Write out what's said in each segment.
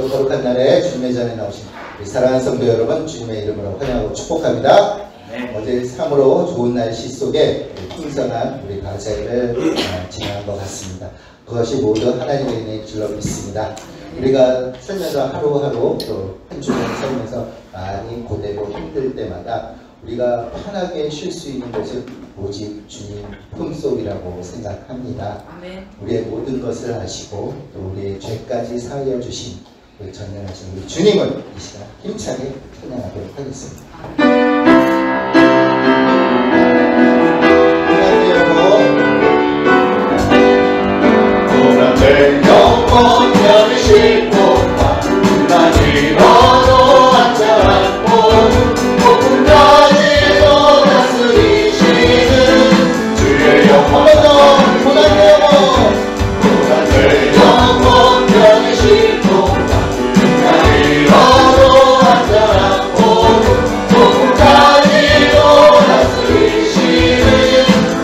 오늘도 거룩한 날에 주님의 전에 나오신 우리 사랑하는 성도 여러분, 주님의 이름으로 환영하고 축복합니다. 어제 참으로 좋은 날씨 속에 풍성한 우리 가세를 지나간 것 같습니다. 그것이 모두 하나님의 은혜인 줄로 믿습니다. 우리가 살면서 하루하루 또 한 주간 살면서 많이 고되고 힘들 때마다 우리가 편하게 쉴 수 있는 것은 오직 주님 품속이라고 생각합니다. 아멘. 우리의 모든 것을 아시고 또 우리의 죄까지 사하여 주신 그 전능하신 우리 주님을 이 시간 힘차게 찬양하도록 하겠습니다. 노란색 영원을 싣고 난 이뤄도 앉아앉고 폭풍까지도 다스리시는 주의 영원한 노란색 영원을 싣고 난 이뤄도 앉아앉고 폭풍까지도 다스리시는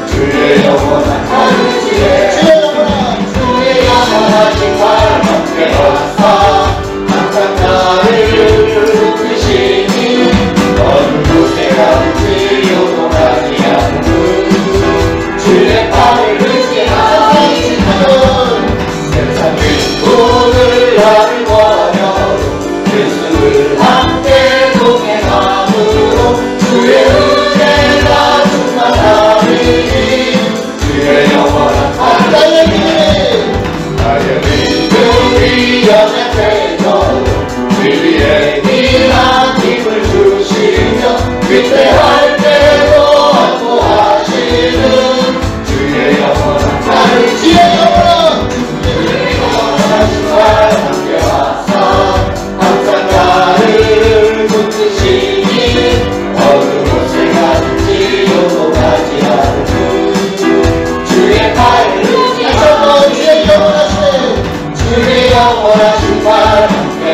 주의 영원한 하늘지에 영원하신 사랑께 와서 항상 나를 이끄시니 어느 곳에 가든지 요동하지 않는 주의 팔을 의지하시는 세상 빈손을 나를 원하여도 예수를 함께 동행함으로 주의 은혜가 충만하리니 주의 영원한 하나의 나의 믿음이 연약해져도 위리의 일한 힘을 주시며 위태할 때도 안보하시는 주의 영원한 나를 주의 영원하신 날 함께 와서 항상 나를 붙드시니 어느 곳에 가든지 요동하지 않는 주의 팔을 의지하여 주의 영원하신 발 함께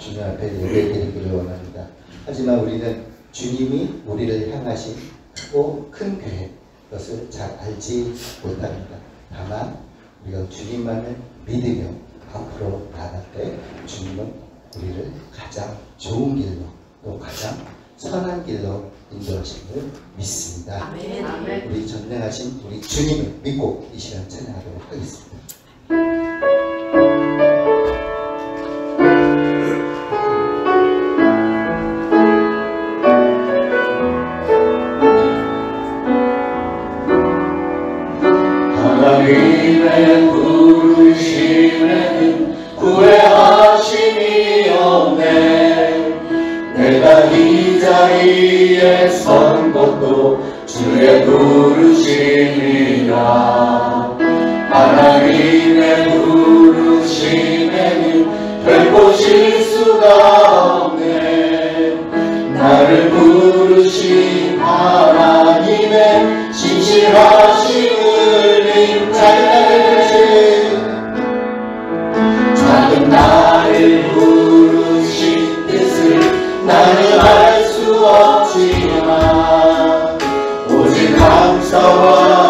주님 앞에 예배드리기를 원합니다. 하지만 우리는 주님이 우리를 향하신 크고 큰 계획, 그것을 잘 알지 못합니다. 다만 우리가 주님만을 믿으며 앞으로 나갈 때 주님은 우리를 가장 좋은 길로 또 가장 선한 길로 인도하심을 믿습니다. 아멘. 우리 전능하신 우리 주님을 믿고 이 시간 찬양하도록 하겠습니다. 하나님의 부르심에는 후회하심이 없네. 내가 이 자리에 선 것도 주의 부르심이라. 하나님의 부르심에는 결코 실수가 없네. 나를 부르신 하나님의 신실하심을 작은 나를 부르신 뜻을 나는 알 수 없지만 오직 감사와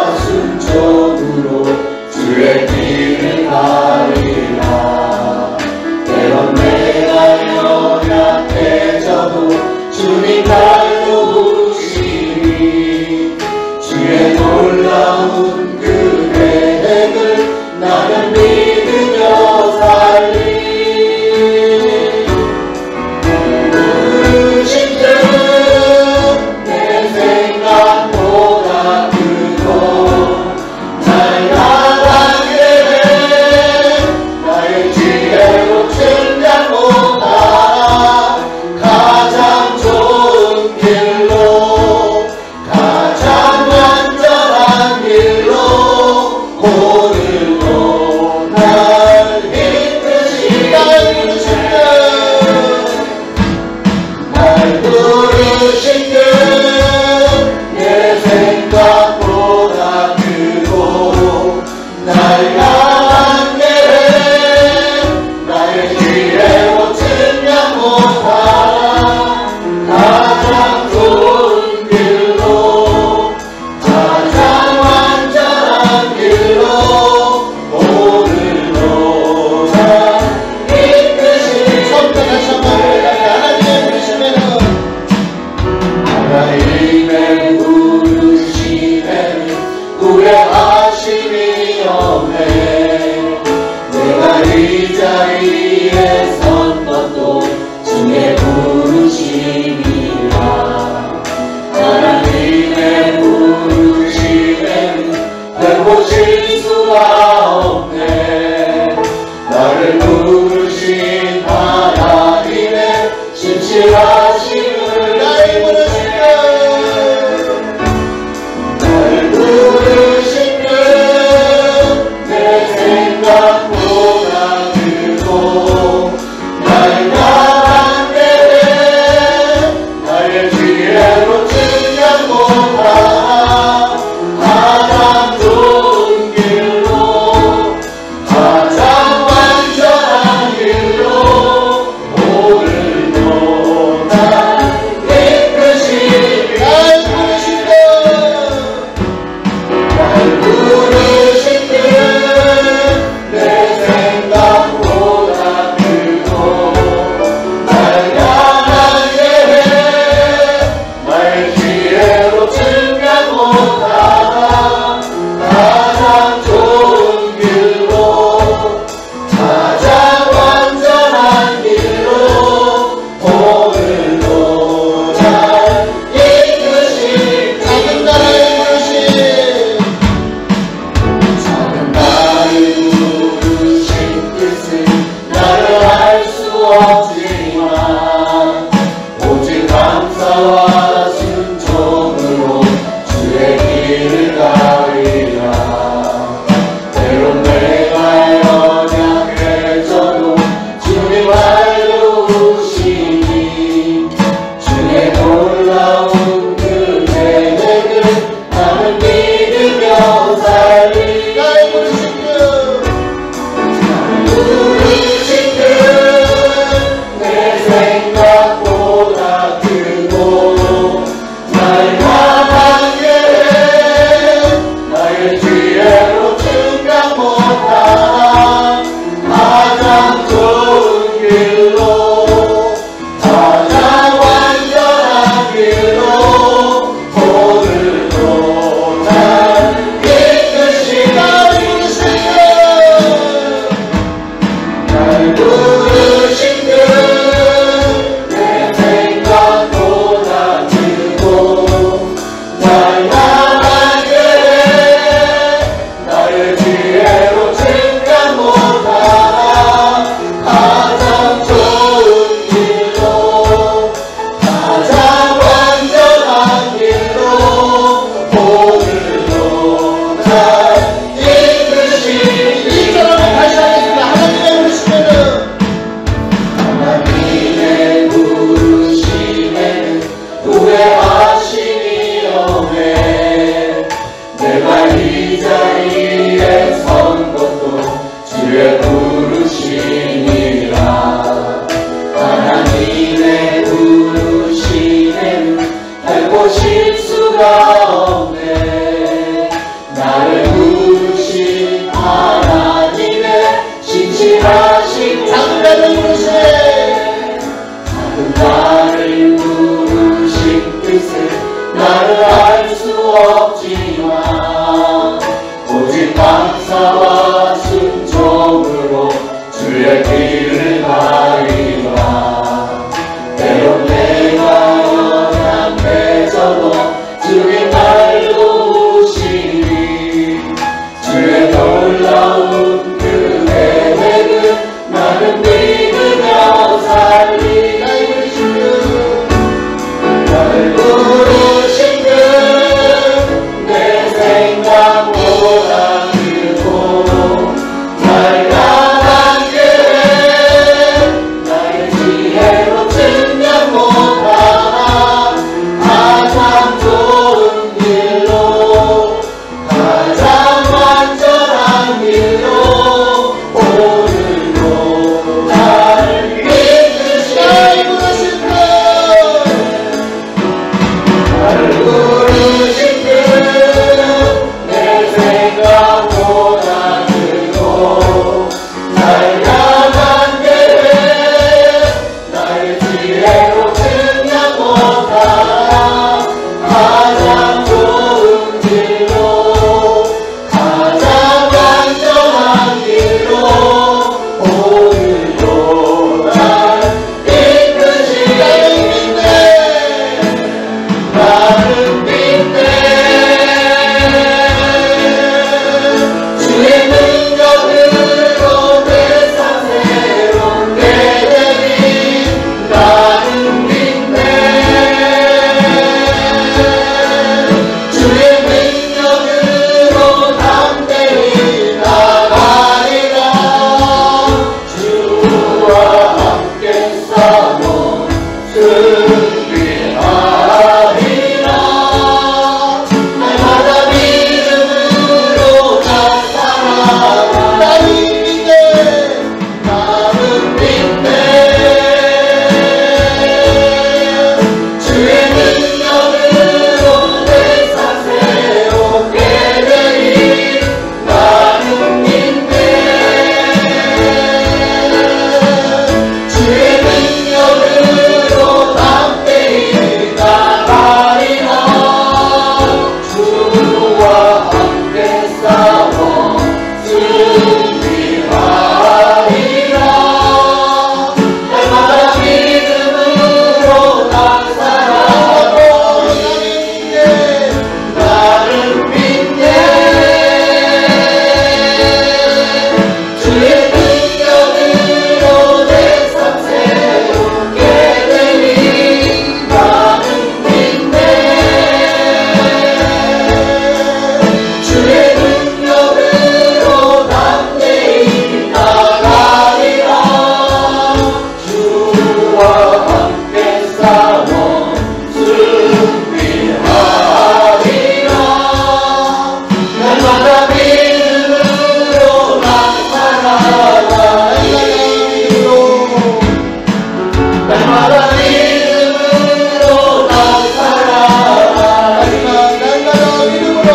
날마다 믿음으로 난 살아가리. 날마다 믿음으로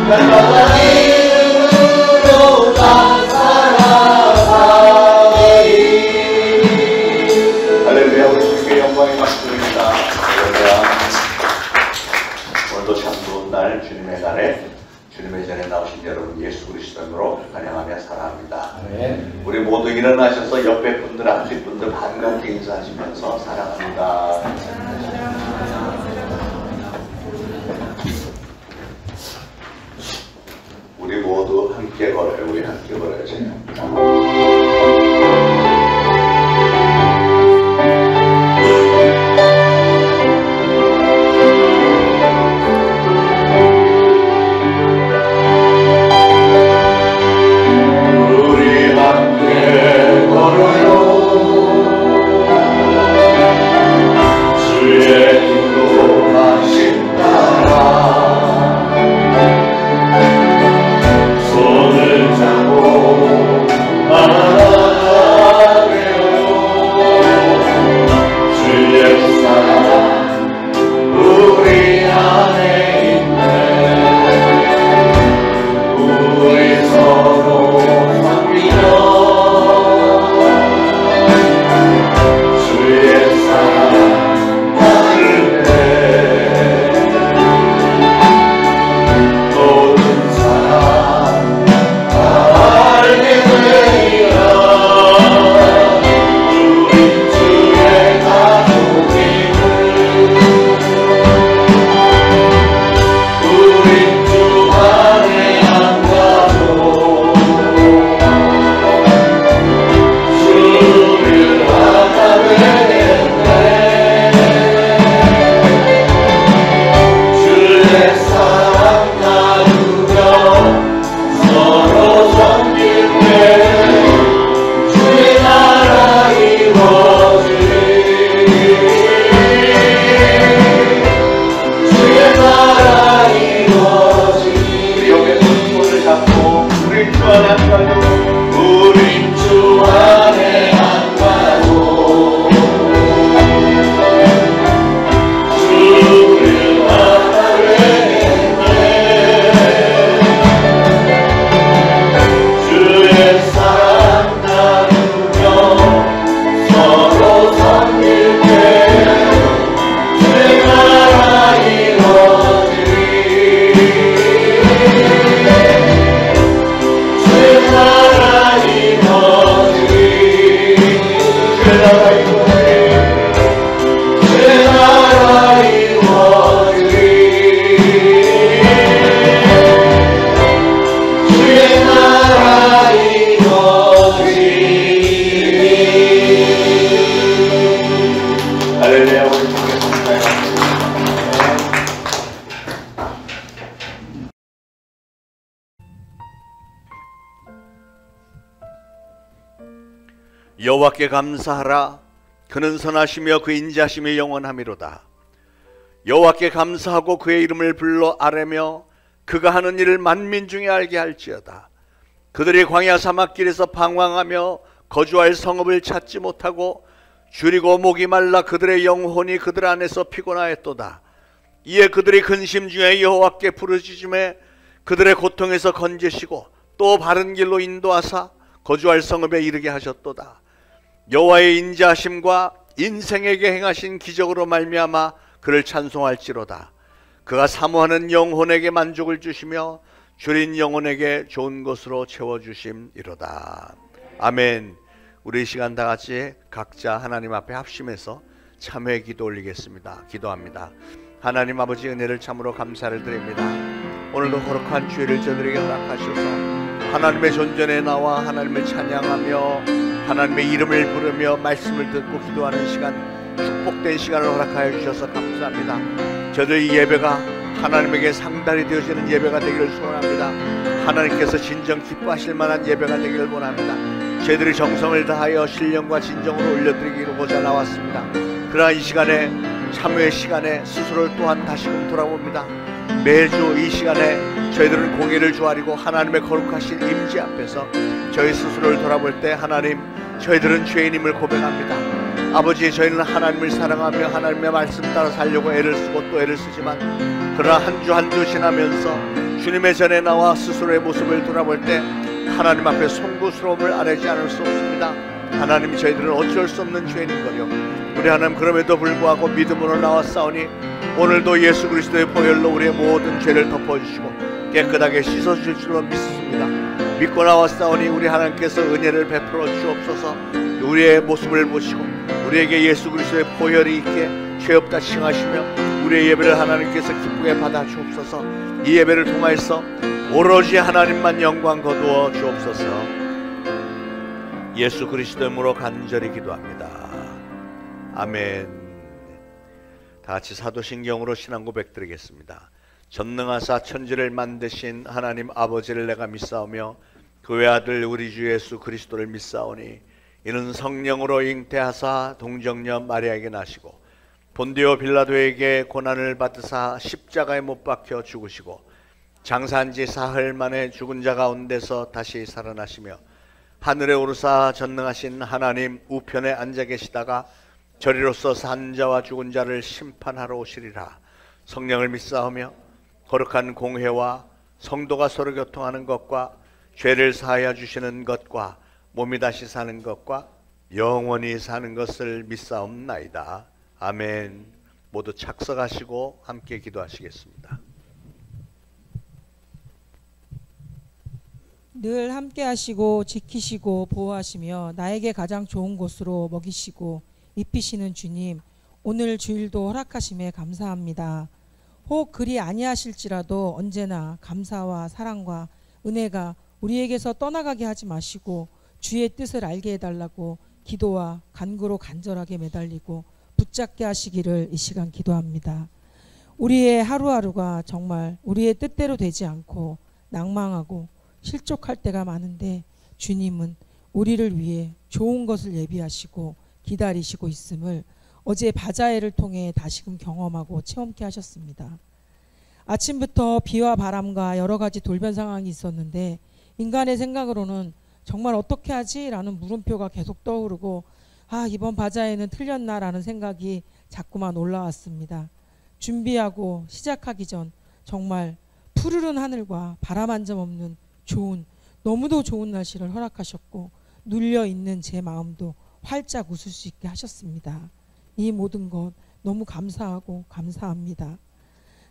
날마다 믿음으로 난 살아가리. 할렐루야. 우리 주님께 영광의 박수 드립니다. 할렐루야. 오늘도 참 좋은 날, 주님의 날에 주님의 전에 나오신 여러분 예수 그리스도로 환영하며 사랑합니다. 아멘. 우리 모두 일어나셔서 옆에 분들, 앞에 분들 반갑게 인사하시면서 사랑합니다. 우리 모두 함께 걸어요. 우리 함께 걸어야지. 여호와께 감사하라. 그는 선하시며 그 인자심이 영원하미로다. 여호와께 감사하고 그의 이름을 불러 아뢰며 그가 하는 일을 만민 중에 알게 할지어다. 그들이 광야 사막길에서 방황하며 거주할 성읍을 찾지 못하고 줄이고 목이 말라 그들의 영혼이 그들 안에서 피곤하였도다. 이에 그들이 근심 중에 여호와께 부르짖음에 그들의 고통에서 건지시고 또 바른 길로 인도하사 거주할 성읍에 이르게 하셨도다. 여호와의 인자하심과 인생에게 행하신 기적으로 말미암아 그를 찬송할지로다. 그가 사모하는 영혼에게 만족을 주시며 줄인 영혼에게 좋은 것으로 채워주심이로다. 아멘. 우리 이 시간 다 같이 각자 하나님 앞에 합심해서 참회 기도 올리겠습니다. 기도합니다. 하나님 아버지, 은혜를 참으로 감사를 드립니다. 오늘도 거룩한 주일을 저들에게 허락하셔서 하나님의 존전에 나와 하나님을 찬양하며 하나님의 이름을 부르며 말씀을 듣고 기도하는 시간, 축복된 시간을 허락하여 주셔서 감사합니다. 저들 이 예배가 하나님에게 상달이 되어지는 예배가 되기를 소원합니다. 하나님께서 진정 기뻐하실 만한 예배가 되기를 원합니다. 저희들이 정성을 다하여 신령과 진정으로 올려드리기로고자 나왔습니다. 그러나 이 시간에, 참회의 시간에 스스로를 또한 다시금 돌아봅니다. 매주 이 시간에 저희들은 고개를 조아리고 하나님의 거룩하신 임재 앞에서 저희 스스로를 돌아볼 때, 하나님, 저희들은 죄인임을 고백합니다. 아버지, 저희는 하나님을 사랑하며 하나님의 말씀 따라 살려고 애를 쓰고 또 애를 쓰지만, 그러나 한 주 한 주 지나면서 주님의 전에 나와 스스로의 모습을 돌아볼 때 하나님 앞에 송구스러움을 아뢰지 않을 수 없습니다. 하나님, 저희들은 어쩔 수 없는 죄인인거려 우리 하나님, 그럼에도 불구하고 믿음으로 나왔사오니 오늘도 예수 그리스도의 보혈로 우리의 모든 죄를 덮어주시고 깨끗하게 씻어주실 줄로 믿습니다. 믿고 나왔사오니 우리 하나님께서 은혜를 베풀어 주옵소서. 우리의 모습을 보시고 우리에게 예수 그리스도의 보혈이 있게 죄 없다 칭하시며 우리의 예배를 하나님께서 기쁘게 받아 주옵소서. 이 예배를 통하여서 오로지 하나님만 영광 거두어 주옵소서. 예수 그리스도의 이름으로 간절히 기도합니다. 아멘. 다 같이 사도신경으로 신앙 고백 드리겠습니다. 전능하사 천지를 만드신 하나님 아버지를 내가 믿사오며 그 외아들 우리 주 예수 그리스도를 믿사오니 이는 성령으로 잉태하사 동정녀 마리아에게 나시고 본디오 빌라도에게 고난을 받으사 십자가에 못 박혀 죽으시고 장사한 지 사흘 만에 죽은 자 가운데서 다시 살아나시며 하늘에 오르사 전능하신 하나님 우편에 앉아 계시다가 저리로서 산 자와 죽은 자를 심판하러 오시리라. 성령을 믿사오며 거룩한 공회와 성도가 서로 교통하는 것과 죄를 사하여 주시는 것과 몸이 다시 사는 것과 영원히 사는 것을 믿사옵나이다. 아멘. 모두 착석하시고 함께 기도하시겠습니다. 늘 함께 하시고 지키시고 보호하시며 나에게 가장 좋은 곳으로 먹이시고 입히시는 주님, 오늘 주일도 허락하심에 감사합니다. 혹 그리 아니하실지라도 언제나 감사와 사랑과 은혜가 우리에게서 떠나가게 하지 마시고 주의 뜻을 알게 해달라고 기도와 간구로 간절하게 매달리고 붙잡게 하시기를 이 시간 기도합니다. 우리의 하루하루가 정말 우리의 뜻대로 되지 않고 낭망하고 실족할 때가 많은데 주님은 우리를 위해 좋은 것을 예비하시고 기다리시고 있음을 어제 바자회를 통해 다시금 경험하고 체험케 하셨습니다. 아침부터 비와 바람과 여러 가지 돌변 상황이 있었는데 인간의 생각으로는 정말 어떻게 하지? 라는 물음표가 계속 떠오르고 이번 바자회는 틀렸나? 라는 생각이 자꾸만 올라왔습니다. 준비하고 시작하기 전 정말 푸르른 하늘과 바람 한 점 없는 좋은, 너무도 좋은 날씨를 허락하셨고 눌려있는 제 마음도 활짝 웃을 수 있게 하셨습니다. 이 모든 것 너무 감사하고 감사합니다.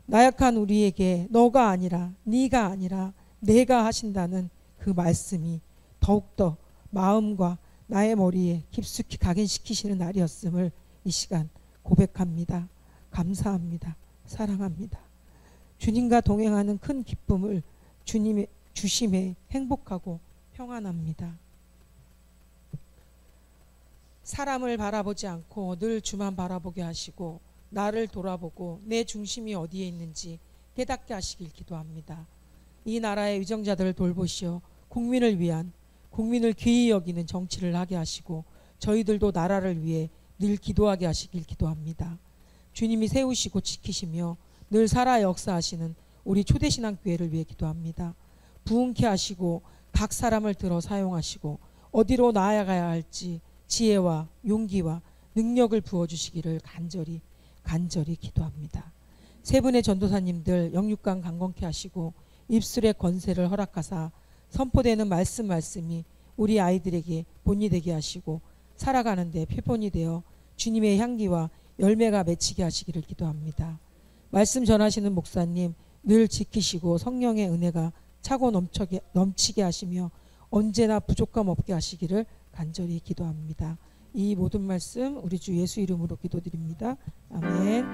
나약한 우리에게 너가 아니라 네가 아니라 내가 하신다는 그 말씀이 더욱더 마음과 나의 머리에 깊숙이 각인시키시는 날이었음을 이 시간 고백합니다. 감사합니다. 사랑합니다. 주님과 동행하는 큰 기쁨을 주님의 주심에 행복하고 평안합니다. 사람을 바라보지 않고 늘 주만 바라보게 하시고 나를 돌아보고 내 중심이 어디에 있는지 깨닫게 하시길 기도합니다. 이 나라의 위정자들을 돌보시어 국민을 위한, 국민을 귀히 여기는 정치를 하게 하시고 저희들도 나라를 위해 늘 기도하게 하시길 기도합니다. 주님이 세우시고 지키시며 늘 살아 역사하시는 우리 초대신앙교회를 위해 기도합니다. 부흥케 하시고 각 사람을 들어 사용하시고 어디로 나아가야 할지 지혜와 용기와 능력을 부어주시기를 간절히 기도합니다. 세 분의 전도사님들 영육간 강건케 하시고 입술의 권세를 허락하사 선포되는 말씀이 우리 아이들에게 본이 되게 하시고 살아가는데 표본이 되어 주님의 향기와 열매가 맺히게 하시기를 기도합니다. 말씀 전하시는 목사님 늘 지키시고 성령의 은혜가 차고 넘치게 하시며 언제나 부족함 없게 하시기를 간절히 기도합니다. 이 모든 말씀 우리 주 예수 이름으로 기도드립니다. 아멘.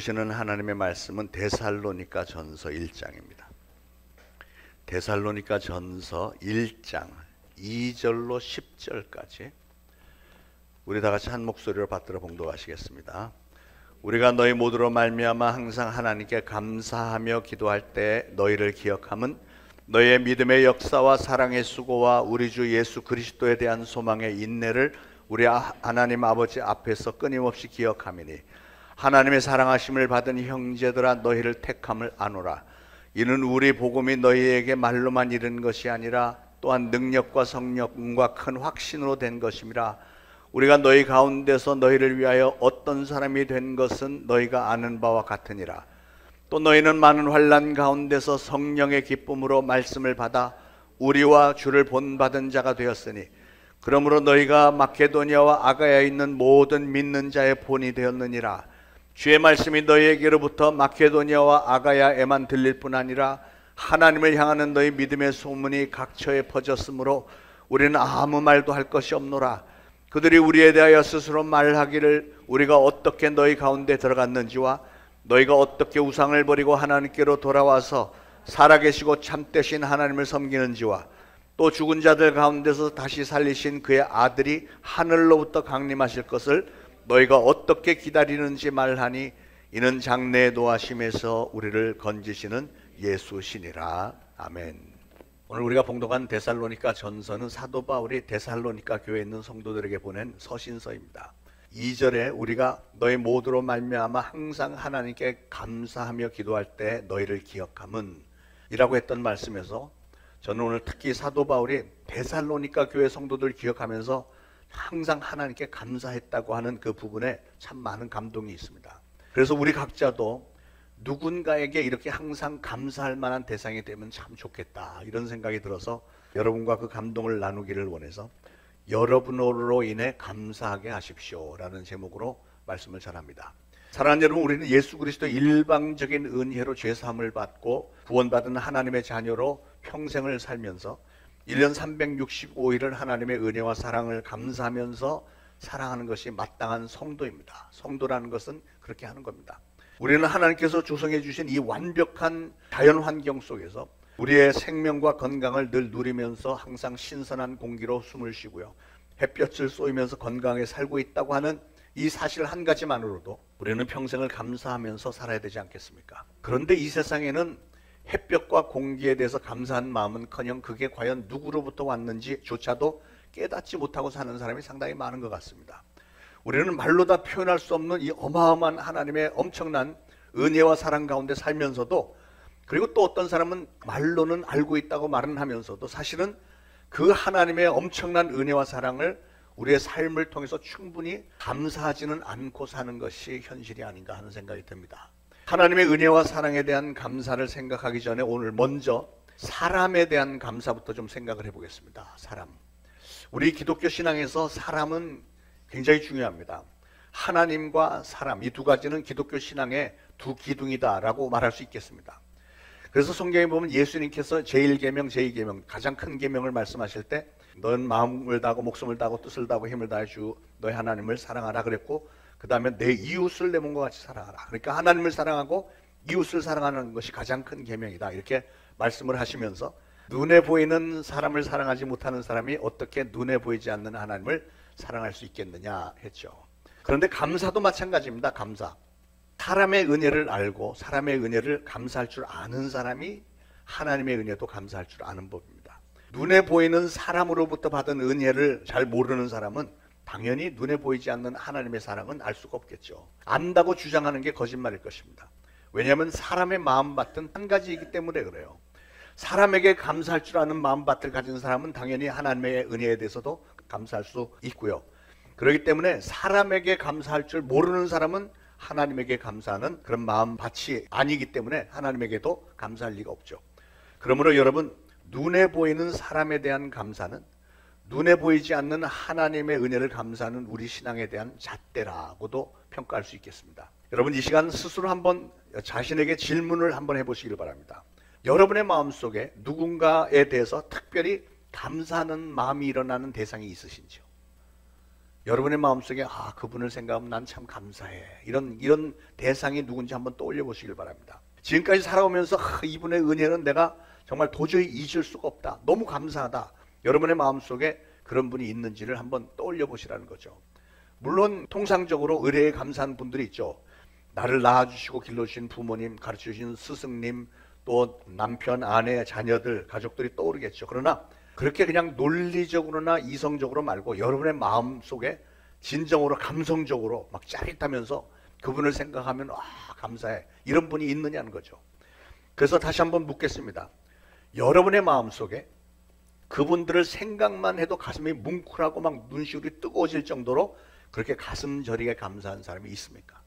보시는 하나님의 말씀은 데살로니가 전서 1장입니다. 데살로니가 전서 1장 2절로 10절까지 우리 다 같이 한 목소리로 받들어 봉독하시겠습니다. 우리가 너희 모두로 말미암아 항상 하나님께 감사하며 기도할 때 너희를 기억함은 너희의 믿음의 역사와 사랑의 수고와 우리 주 예수 그리스도에 대한 소망의 인내를 우리 하나님 아버지 앞에서 끊임없이 기억함이니 하나님의 사랑하심을 받은 형제들아 너희를 택함을 아노라. 이는 우리 복음이 너희에게 말로만 이른 것이 아니라 또한 능력과 성령과 큰 확신으로 된 것임이라. 우리가 너희 가운데서 너희를 위하여 어떤 사람이 된 것은 너희가 아는 바와 같으니라. 또 너희는 많은 환난 가운데서 성령의 기쁨으로 말씀을 받아 우리와 주를 본받은 자가 되었으니 그러므로 너희가 마케도니아와 아가야에 있는 모든 믿는 자의 본이 되었느니라. 주의 말씀이 너희에게로부터 마케도니아와 아가야에만 들릴 뿐 아니라 하나님을 향하는 너희 믿음의 소문이 각처에 퍼졌으므로 우리는 아무 말도 할 것이 없노라. 그들이 우리에 대하여 스스로 말하기를 우리가 어떻게 너희 가운데 들어갔는지와 너희가 어떻게 우상을 버리고 하나님께로 돌아와서 살아계시고 참되신 하나님을 섬기는지와 또 죽은 자들 가운데서 다시 살리신 그의 아들이 하늘로부터 강림하실 것을 너희가 어떻게 기다리는지 말하니 이는 장래의 노하심에서 우리를 건지시는 예수시니라. 아멘. 오늘 우리가 봉독한 데살로니가 전서는 사도 바울이 데살로니가 교회에 있는 성도들에게 보낸 서신서입니다. 2절에 우리가 너희 모두로 말미암아 항상 하나님께 감사하며 기도할 때 너희를 기억함은 이라고 했던 말씀에서 저는 오늘 특히 사도 바울이 데살로니가 교회 성도들 기억하면서 항상 하나님께 감사했다고 하는 그 부분에 참 많은 감동이 있습니다. 그래서 우리 각자도 누군가에게 이렇게 항상 감사할 만한 대상이 되면 참 좋겠다 이런 생각이 들어서 여러분과 그 감동을 나누기를 원해서 여러분으로 인해 감사하게 하십시오 라는 제목으로 말씀을 전합니다. 사랑하는 여러분, 우리는 예수 그리스도의 일방적인 은혜로 죄사함을 받고 구원받은 하나님의 자녀로 평생을 살면서 1년 365일을 하나님의 은혜와 사랑을 감사하면서 사랑하는 것이 마땅한 성도입니다. 성도라는 것은 그렇게 하는 겁니다. 우리는 하나님께서 조성해 주신 이 완벽한 자연 환경 속에서 우리의 생명과 건강을 늘 누리면서 항상 신선한 공기로 숨을 쉬고요, 햇볕을 쏘이면서 건강하게 살고 있다고 하는 이 사실 한 가지만으로도 우리는 평생을 감사하면서 살아야 되지 않겠습니까? 그런데 이 세상에는 햇볕과 공기에 대해서 감사한 마음은커녕 그게 과연 누구로부터 왔는지조차도 깨닫지 못하고 사는 사람이 상당히 많은 것 같습니다. 우리는 말로 다 표현할 수 없는 이 어마어마한 하나님의 엄청난 은혜와 사랑 가운데 살면서도, 그리고 또 어떤 사람은 말로는 알고 있다고 말은 하면서도 사실은 그 하나님의 엄청난 은혜와 사랑을 우리의 삶을 통해서 충분히 감사하지는 않고 사는 것이 현실이 아닌가 하는 생각이 듭니다. 하나님의 은혜와 사랑에 대한 감사를 생각하기 전에 오늘 먼저 사람에 대한 감사부터 좀 생각을 해보겠습니다. 사람. 우리 기독교 신앙에서 사람은 굉장히 중요합니다. 하나님과 사람, 이 두 가지는 기독교 신앙의 두 기둥이다라고 말할 수 있겠습니다. 그래서 성경에 보면 예수님께서 제1계명, 제2계명, 가장 큰 계명을 말씀하실 때 넌 마음을 다하고 목숨을 다하고 뜻을 다하고 힘을 다해 주 너희 하나님을 사랑하라 그랬고, 그 다음에 내 이웃을 내 몸과 같이 사랑하라. 그러니까 하나님을 사랑하고 이웃을 사랑하는 것이 가장 큰 계명이다 이렇게 말씀을 하시면서, 눈에 보이는 사람을 사랑하지 못하는 사람이 어떻게 눈에 보이지 않는 하나님을 사랑할 수 있겠느냐 했죠. 그런데 감사도 마찬가지입니다. 감사. 사람의 은혜를 알고 사람의 은혜를 감사할 줄 아는 사람이 하나님의 은혜도 감사할 줄 아는 법입니다. 눈에 보이는 사람으로부터 받은 은혜를 잘 모르는 사람은 당연히 눈에 보이지 않는 하나님의 사랑은 알 수가 없겠죠. 안다고 주장하는 게 거짓말일 것입니다. 왜냐하면 사람의 마음밭은 한 가지이기 때문에 그래요. 사람에게 감사할 줄 아는 마음밭을 가진 사람은 당연히 하나님의 은혜에 대해서도 감사할 수 있고요. 그렇기 때문에 사람에게 감사할 줄 모르는 사람은 하나님에게 감사하는 그런 마음밭이 아니기 때문에 하나님에게도 감사할 리가 없죠. 그러므로 여러분, 눈에 보이는 사람에 대한 감사는 눈에 보이지 않는 하나님의 은혜를 감사하는 우리 신앙에 대한 잣대라고도 평가할 수 있겠습니다. 여러분, 이 시간 스스로 한번 자신에게 질문을 한번 해보시길 바랍니다. 여러분의 마음속에 누군가에 대해서 특별히 감사하는 마음이 일어나는 대상이 있으신지요? 여러분의 마음속에 그분을 생각하면 난 참 감사해. 이런 대상이 누군지 한번 떠올려 보시길 바랍니다. 지금까지 살아오면서 이분의 은혜는 내가 정말 도저히 잊을 수가 없다. 너무 감사하다. 여러분의 마음속에 그런 분이 있는지를 한번 떠올려 보시라는 거죠. 물론 통상적으로 은혜에 감사한 분들이 있죠. 나를 낳아주시고 길러주신 부모님, 가르쳐주신 스승님, 또 남편, 아내, 자녀들, 가족들이 떠오르겠죠. 그러나 그렇게 그냥 논리적으로나 이성적으로 말고 여러분의 마음속에 진정으로 감성적으로 막 짜릿하면서 그분을 생각하면 감사해. 이런 분이 있느냐는 거죠. 그래서 다시 한번 묻겠습니다. 여러분의 마음속에 그분들을 생각만 해도 가슴이 뭉클하고 막 눈시울이 뜨거워질 정도로 그렇게 가슴 저리게 감사한 사람이 있습니까?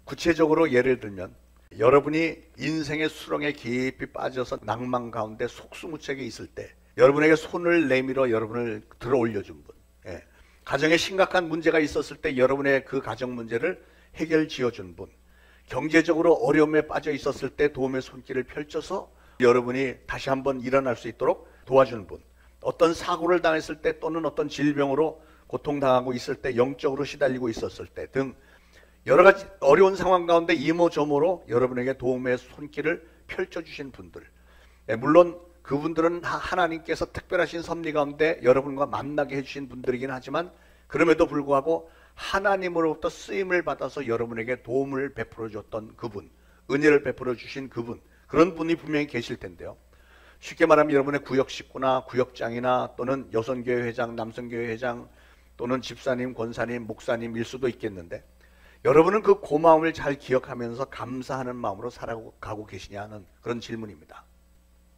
구체적으로 예를 들면 여러분이 인생의 수렁에 깊이 빠져서 낭만 가운데 속수무책에 있을 때 여러분에게 손을 내밀어 여러분을 들어 올려준 분, 가정에 심각한 문제가 있었을 때 여러분의 그 가정 문제를 해결 지어준 분, 경제적으로 어려움에 빠져 있었을 때 도움의 손길을 펼쳐서 여러분이 다시 한번 일어날 수 있도록 도와주는 분, 어떤 사고를 당했을 때 또는 어떤 질병으로 고통당하고 있을 때, 영적으로 시달리고 있었을 때 등 여러 가지 어려운 상황 가운데 이모저모로 여러분에게 도움의 손길을 펼쳐주신 분들, 물론 그분들은 하나님께서 특별하신 섭리 가운데 여러분과 만나게 해주신 분들이긴 하지만 그럼에도 불구하고 하나님으로부터 쓰임을 받아서 여러분에게 도움을 베풀어 줬던 그분, 은혜를 베풀어 주신 그분, 그런 분이 분명히 계실 텐데요. 쉽게 말하면 여러분의 구역 식구나 구역장이나 또는 여성교회 회장, 남성교회 회장 또는 집사님, 권사님, 목사님일 수도 있겠는데 여러분은 그 고마움을 잘 기억하면서 감사하는 마음으로 살아가고 계시냐 하는 그런 질문입니다.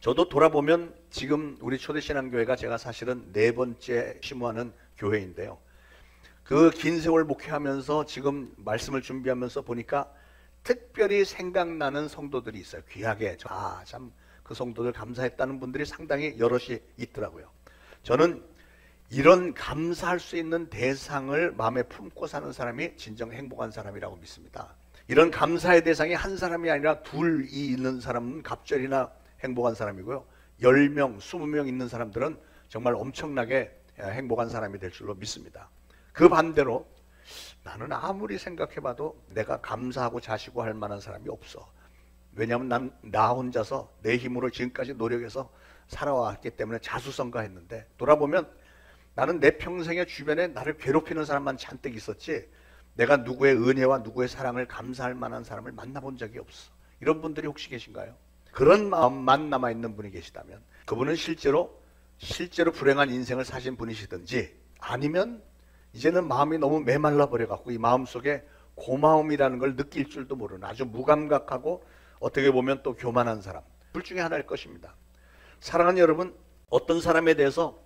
저도 돌아보면 지금 우리 초대신앙교회가 제가 사실은 4번째 심호하는 교회인데요. 그 긴 세월 목회하면서 지금 말씀을 준비하면서 보니까 특별히 생각나는 성도들이 있어요. 귀하게 참 그 성도들 감사했다는 분들이 상당히 여럿이 있더라고요. 저는 이런 감사할 수 있는 대상을 마음에 품고 사는 사람이 진정 행복한 사람이라고 믿습니다. 이런 감사의 대상이 한 사람이 아니라 둘이 있는 사람은 갑절이나 행복한 사람이고요. 10명, 20명 있는 사람들은 정말 엄청나게 행복한 사람이 될 줄로 믿습니다. 그 반대로 나는 아무리 생각해봐도 내가 감사하고 자시고 할 만한 사람이 없어. 왜냐하면 나 혼자서 내 힘으로 지금까지 노력해서 살아왔기 때문에 자수성가했는데 돌아보면 나는 내 평생에 주변에 나를 괴롭히는 사람만 잔뜩 있었지 내가 누구의 은혜와 누구의 사랑을 감사할 만한 사람을 만나본 적이 없어. 이런 분들이 혹시 계신가요? 그런 마음만 남아있는 분이 계시다면 그분은 실제로 불행한 인생을 사신 분이시든지 아니면 이제는 마음이 너무 메말라 버려갖고 이 마음속에 고마움이라는 걸 느낄 줄도 모르는 아주 무감각하고 어떻게 보면 또 교만한 사람, 둘 중에 하나일 것입니다. 사랑하는 여러분, 어떤 사람에 대해서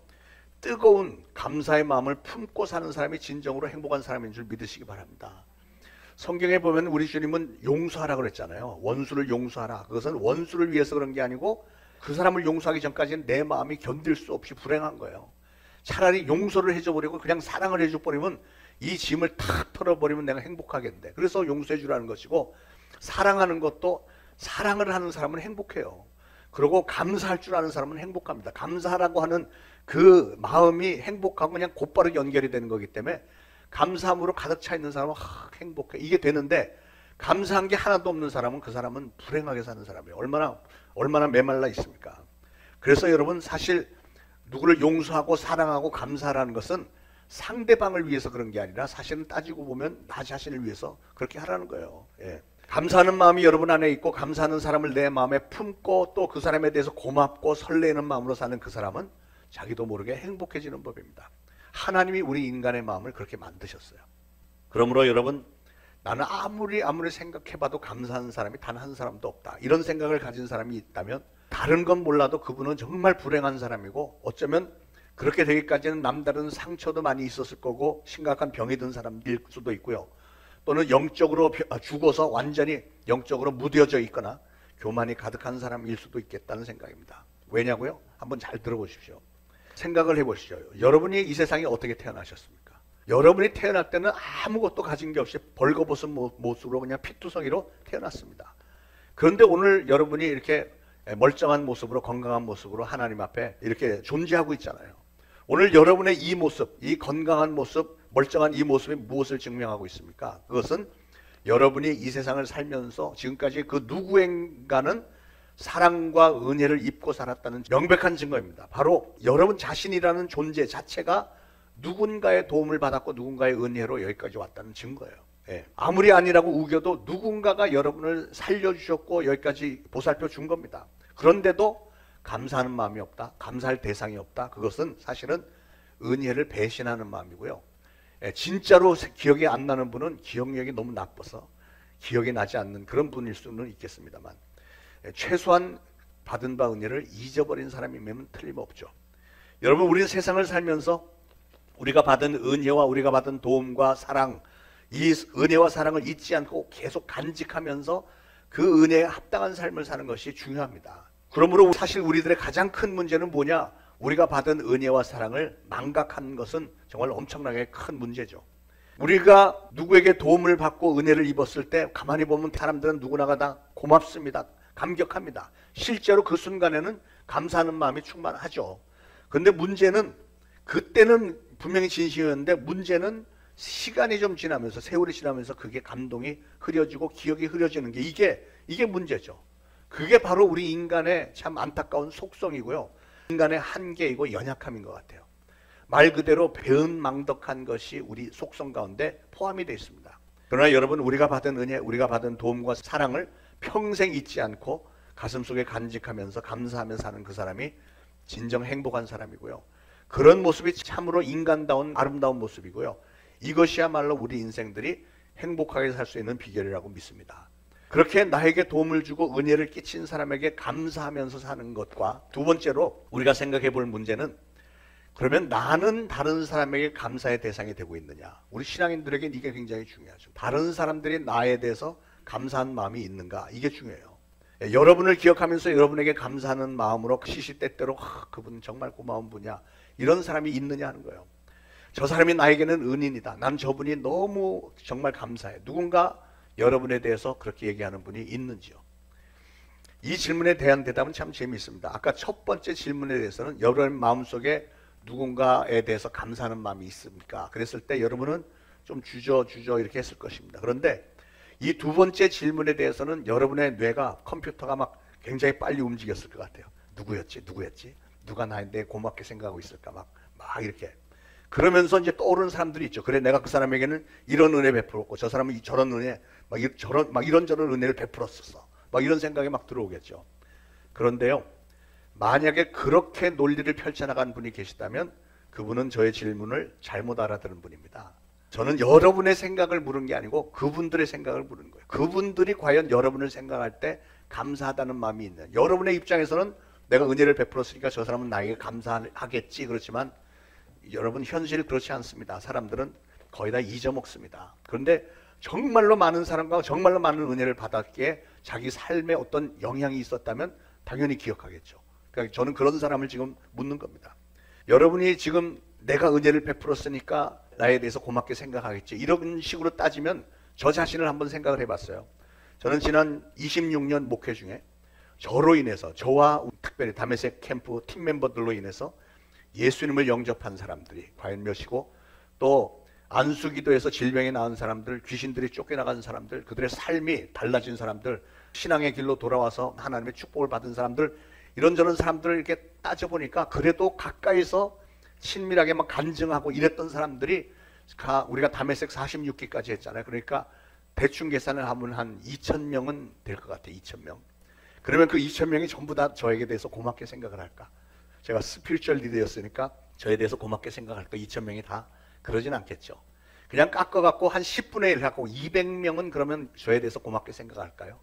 뜨거운 감사의 마음을 품고 사는 사람이 진정으로 행복한 사람인 줄 믿으시기 바랍니다. 성경에 보면 우리 주님은 용서하라고 그랬잖아요. 원수를 용서하라. 그것은 원수를 위해서 그런 게 아니고 그 사람을 용서하기 전까지는 내 마음이 견딜 수 없이 불행한 거예요. 차라리 용서를 해줘버리고 그냥 사랑을 해줘버리면 이 짐을 탁 털어버리면 내가 행복하겠는데 그래서 용서해 주라는 것이고 사랑하는 것도 사랑을 하는 사람은 행복해요. 그리고 감사할 줄 아는 사람은 행복합니다. 감사하라고 하는 그 마음이 행복하고 그냥 곧바로 연결이 되는 거기 때문에 감사함으로 가득 차 있는 사람은 행복해. 이게 되는데 감사한 게 하나도 없는 사람은 그 사람은 불행하게 사는 사람이에요. 얼마나 메말라 있습니까? 그래서 여러분 사실 누구를 용서하고 사랑하고 감사하라는 것은 상대방을 위해서 그런 게 아니라 사실은 따지고 보면 나 자신을 위해서 그렇게 하라는 거예요. 감사하는 마음이 여러분 안에 있고 감사하는 사람을 내 마음에 품고 또 그 사람에 대해서 고맙고 설레는 마음으로 사는 그 사람은 자기도 모르게 행복해지는 법입니다. 하나님이 우리 인간의 마음을 그렇게 만드셨어요. 그러므로 여러분 나는 아무리 생각해봐도 감사하는 사람이 단 한 사람도 없다. 이런 생각을 가진 사람이 있다면 다른 건 몰라도 그분은 정말 불행한 사람이고 어쩌면 그렇게 되기까지는 남다른 상처도 많이 있었을 거고 심각한 병이 든 사람일 수도 있고요. 또는 영적으로 죽어서 완전히 영적으로 무뎌져 있거나 교만이 가득한 사람일 수도 있겠다는 생각입니다. 왜냐고요? 한번 잘 들어보십시오. 생각을 해보시죠. 여러분이 이 세상에 어떻게 태어나셨습니까? 여러분이 태어날 때는 아무것도 가진 게 없이 벌거벗은 모습으로 그냥 피투성이로 태어났습니다. 그런데 오늘 여러분이 이렇게 멀쩡한 모습으로 건강한 모습으로 하나님 앞에 이렇게 존재하고 있잖아요. 오늘 여러분의 이 모습, 이 건강한 모습, 멀쩡한 이 모습이 무엇을 증명하고 있습니까? 그것은 여러분이 이 세상을 살면서 지금까지 그 누구인가는 사랑과 은혜를 입고 살았다는 명백한 증거입니다. 바로 여러분 자신이라는 존재 자체가 누군가의 도움을 받았고 누군가의 은혜로 여기까지 왔다는 증거예요. 예. 아무리 아니라고 우겨도 누군가가 여러분을 살려주셨고 여기까지 보살펴 준 겁니다. 그런데도 감사하는 마음이 없다, 감사할 대상이 없다. 그것은 사실은 은혜를 배신하는 마음이고요. 예, 진짜로 기억이 안 나는 분은 기억력이 너무 나빠서 기억이 나지 않는 그런 분일 수는 있겠습니다만, 예, 최소한 받은 바 은혜를 잊어버린 사람이면 틀림없죠. 여러분, 우리는 세상을 살면서 우리가 받은 은혜와 우리가 받은 도움과 사랑, 이 은혜와 사랑을 잊지 않고 계속 간직하면서 그 은혜에 합당한 삶을 사는 것이 중요합니다. 그러므로 사실 우리들의 가장 큰 문제는 뭐냐? 우리가 받은 은혜와 사랑을 망각하는 것은 정말 엄청나게 큰 문제죠. 우리가 누구에게 도움을 받고 은혜를 입었을 때 가만히 보면 사람들은 누구나가 다 고맙습니다, 감격합니다. 실제로 그 순간에는 감사하는 마음이 충만하죠. 그런데 문제는, 그때는 분명히 진심이었는데 문제는 시간이 좀 지나면서, 세월이 지나면서 그게 감동이 흐려지고 기억이 흐려지는 게 이게 문제죠. 그게 바로 우리 인간의 참 안타까운 속성이고요, 인간의 한계이고 연약함인 것 같아요. 말 그대로 배은망덕한 것이 우리 속성 가운데 포함이 되어 있습니다. 그러나 여러분, 우리가 받은 은혜, 우리가 받은 도움과 사랑을 평생 잊지 않고 가슴속에 간직하면서 감사하며 사는 그 사람이 진정 행복한 사람이고요, 그런 모습이 참으로 인간다운 아름다운 모습이고요, 이것이야말로 우리 인생들이 행복하게 살 수 있는 비결이라고 믿습니다. 그렇게 나에게 도움을 주고 은혜를 끼친 사람에게 감사하면서 사는 것과, 두 번째로 우리가 생각해 볼 문제는, 그러면 나는 다른 사람에게 감사의 대상이 되고 있느냐? 우리 신앙인들에게는 이게 굉장히 중요하죠. 다른 사람들이 나에 대해서 감사한 마음이 있는가? 이게 중요해요. 여러분을 기억하면서 여러분에게 감사하는 마음으로 시시때때로 그분 정말 고마운 분이야, 이런 사람이 있느냐 하는 거예요. 저 사람이 나에게는 은인이다, 난 저분이 너무 정말 감사해. 누군가 여러분에 대해서 그렇게 얘기하는 분이 있는지요? 이 질문에 대한 대답은 참 재미있습니다. 아까 첫 번째 질문에 대해서는 여러분 마음속에 누군가에 대해서 감사하는 마음이 있습니까? 그랬을 때 여러분은 좀 주저 이렇게 했을 것입니다. 그런데 이 두 번째 질문에 대해서는 여러분의 뇌가, 컴퓨터가 막 굉장히 빨리 움직였을 것 같아요. 누구였지? 누가 나한테 고맙게 생각하고 있을까? 막 이렇게. 그러면서 이제 떠오르는 사람들이 있죠. 그래, 내가 그 사람에게는 이런 은혜 베풀었고 저 사람은 저런 은혜, 이런저런 은혜를 베풀었었어, 이런 생각이 막 들어오겠죠. 그런데요, 만약에 그렇게 논리를 펼쳐나간 분이 계시다면 그분은 저의 질문을 잘못 알아들은 분입니다. 저는 여러분의 생각을 물은 게 아니고 그분들의 생각을 물은 거예요. 그분들이 과연 여러분을 생각할 때 감사하다는 마음이 있는, 여러분의 입장에서는 내가 은혜를 베풀었으니까 저 사람은 나에게 감사하겠지, 그렇지만 여러분, 현실 그렇지 않습니다. 사람들은 거의 다 잊어먹습니다. 그런데 정말로 많은 사람과 정말로 많은 은혜를 받았기에 자기 삶에 어떤 영향이 있었다면 당연히 기억하겠죠. 그러니까 저는 그런 사람을 지금 묻는 겁니다. 여러분이 지금 내가 은혜를 베풀었으니까 나에 대해서 고맙게 생각하겠지, 이런 식으로 따지면 저 자신을 한번 생각을 해봤어요. 저는 지난 26년 목회 중에 저로 인해서, 저와 특별히 다메섹 캠프 팀 멤버들로 인해서 예수님을 영접한 사람들이 과연 몇이고, 또 안수기도에서 질병이 나은 사람들, 귀신들이 쫓겨나간 사람들, 그들의 삶이 달라진 사람들, 신앙의 길로 돌아와서 하나님의 축복을 받은 사람들, 이런저런 사람들을 이렇게 따져보니까 그래도 가까이서 친밀하게 막 간증하고 이랬던 사람들이 우리가 다메섹 46기까지 했잖아요. 그러니까 대충 계산을 하면 한 2,000명은 될 것 같아요. 2,000명. 그러면 그 2,000명이 전부 다 저에게 대해서 고맙게 생각을 할까? 제가 스피리추얼 리더였으니까 저에 대해서 고맙게 생각할까? 2,000명이 다 그러진 않겠죠. 그냥 깎아갖고 한 10분의 1 하고 200명은 그러면 저에 대해서 고맙게 생각할까요?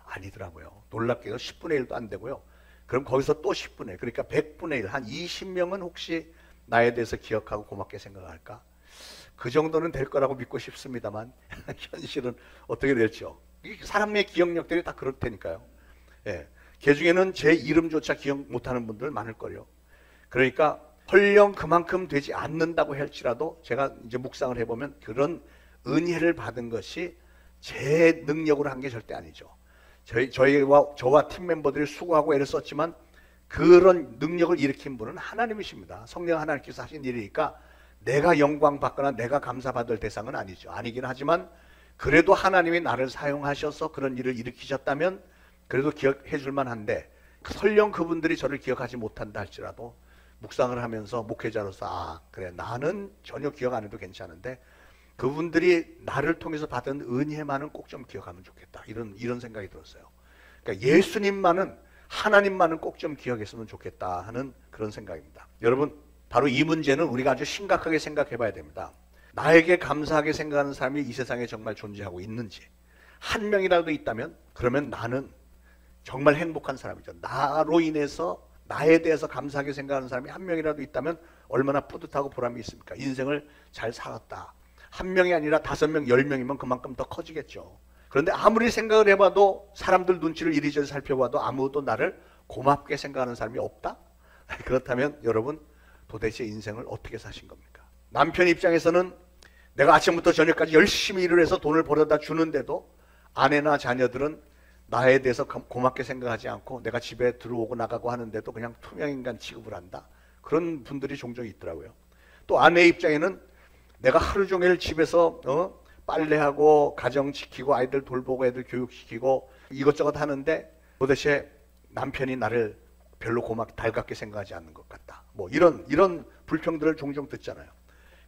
아니더라고요. 놀랍게도 10분의 1도 안 되고요. 그럼 거기서 또 10분의 1, 그러니까 100분의 1, 한 20명은 혹시 나에 대해서 기억하고 고맙게 생각할까? 그 정도는 될 거라고 믿고 싶습니다만 현실은 어떻게 될지요. 사람의 기억력들이 다 그럴 테니까요. 예. 그 중에는 제 이름조차 기억 못하는 분들 많을 거예요. 그러니까 헐령 그만큼 되지 않는다고 할지라도 제가 이제 묵상을 해보면 그런 은혜를 받은 것이 제 능력으로 한 게 절대 아니죠. 저와 팀 멤버들이 수고하고 애를 썼지만 그런 능력을 일으킨 분은 하나님이십니다. 성령 하나님께서 하신 일이니까 내가 영광 받거나 내가 감사받을 대상은 아니죠. 아니긴 하지만 그래도 하나님이 나를 사용하셔서 그런 일을 일으키셨다면 그래도 기억해 줄 만한데, 설령 그분들이 저를 기억하지 못한다 할지라도 묵상을 하면서 목회자로서 그래, 나는 전혀 기억 안 해도 괜찮은데 그분들이 나를 통해서 받은 은혜만은 꼭 좀 기억하면 좋겠다, 이런 생각이 들었어요. 그러니까 예수님만은, 하나님만은 꼭 좀 기억했으면 좋겠다 하는 그런 생각입니다. 여러분, 바로 이 문제는 우리가 아주 심각하게 생각해 봐야 됩니다. 나에게 감사하게 생각하는 사람이 이 세상에 정말 존재하고 있는지, 한 명이라도 있다면 그러면 나는 정말 행복한 사람이죠. 나로 인해서, 나에 대해서 감사하게 생각하는 사람이 한 명이라도 있다면 얼마나 뿌듯하고 보람이 있습니까? 인생을 잘 살았다. 한 명이 아니라 5명, 10명이면 그만큼 더 커지겠죠. 그런데 아무리 생각을 해봐도, 사람들 눈치를 이리저리 살펴봐도 아무도 나를 고맙게 생각하는 사람이 없다? 그렇다면 여러분, 도대체 인생을 어떻게 사신 겁니까? 남편 입장에서는 내가 아침부터 저녁까지 열심히 일을 해서 돈을 벌어다 주는데도 아내나 자녀들은 나에 대해서 고맙게 생각하지 않고 내가 집에 들어오고 나가고 하는데도 그냥 투명인간 취급을 한다. 그런 분들이 종종 있더라고요. 또 아내 입장에는 내가 하루 종일 집에서 빨래하고 가정 지키고 아이들 돌보고 애들 교육시키고 이것저것 하는데 도대체 남편이 나를 별로 달갑게 생각하지 않는 것 같다. 뭐 이런 불평들을 종종 듣잖아요.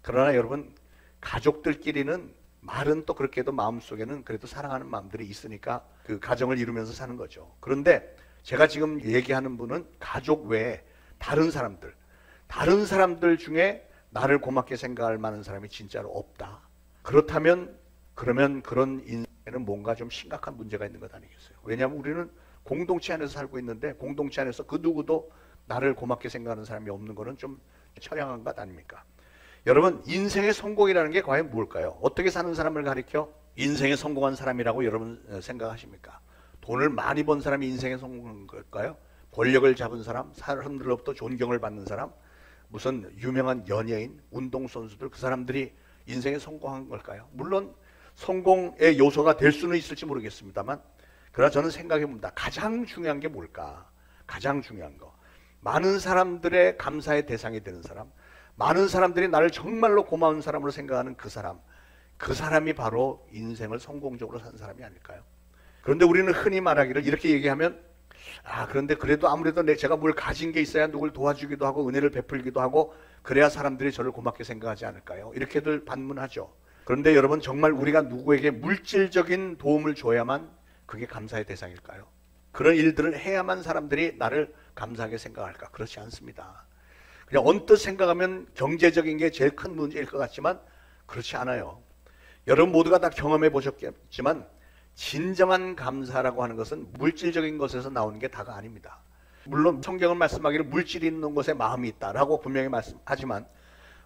그러나 여러분, 가족들끼리는 말은 또 그렇게 해도 마음속에는 그래도 사랑하는 마음들이 있으니까 그 가정을 이루면서 사는 거죠. 그런데 제가 지금 얘기하는 분은 가족 외에 다른 사람들 중에 나를 고맙게 생각할 만한 사람이 진짜로 없다. 그렇다면 그러면 그런 인생에는 뭔가 좀 심각한 문제가 있는 것 아니겠어요? 왜냐하면 우리는 공동체 안에서 살고 있는데 공동체 안에서 그 누구도 나를 고맙게 생각하는 사람이 없는 거는 좀 처량한 것 아닙니까? 여러분, 인생의 성공이라는 게 과연 뭘까요? 어떻게 사는 사람을 가리켜 인생에 성공한 사람이라고 여러분 생각하십니까? 돈을 많이 번 사람이 인생에 성공한 걸까요? 권력을 잡은 사람, 사람들로부터 존경을 받는 사람, 무슨 유명한 연예인, 운동선수들, 그 사람들이 인생에 성공한 걸까요? 물론 성공의 요소가 될 수는 있을지 모르겠습니다만, 그러나 저는 생각해 봅니다. 가장 중요한 게 뭘까? 가장 중요한 거, 많은 사람들의 감사의 대상이 되는 사람, 많은 사람들이 나를 정말로 고마운 사람으로 생각하는 그 사람이 바로 인생을 성공적으로 산 사람이 아닐까요? 그런데 우리는 흔히 말하기를 이렇게 얘기하면, 그런데 그래도 아무래도 제가 뭘 가진 게 있어야 누굴 도와주기도 하고 은혜를 베풀기도 하고 그래야 사람들이 저를 고맙게 생각하지 않을까요? 이렇게들 반문하죠. 그런데 여러분, 정말 우리가 누구에게 물질적인 도움을 줘야만 그게 감사의 대상일까요? 그런 일들을 해야만 사람들이 나를 감사하게 생각할까? 그렇지 않습니다. 그냥 언뜻 생각하면 경제적인 게 제일 큰 문제일 것 같지만 그렇지 않아요. 여러분 모두가 다 경험해 보셨겠지만 진정한 감사라고 하는 것은 물질적인 것에서 나오는 게 다가 아닙니다. 물론 성경은 말씀하기를 물질이 있는 곳에 마음이 있다라고 분명히 말씀하지만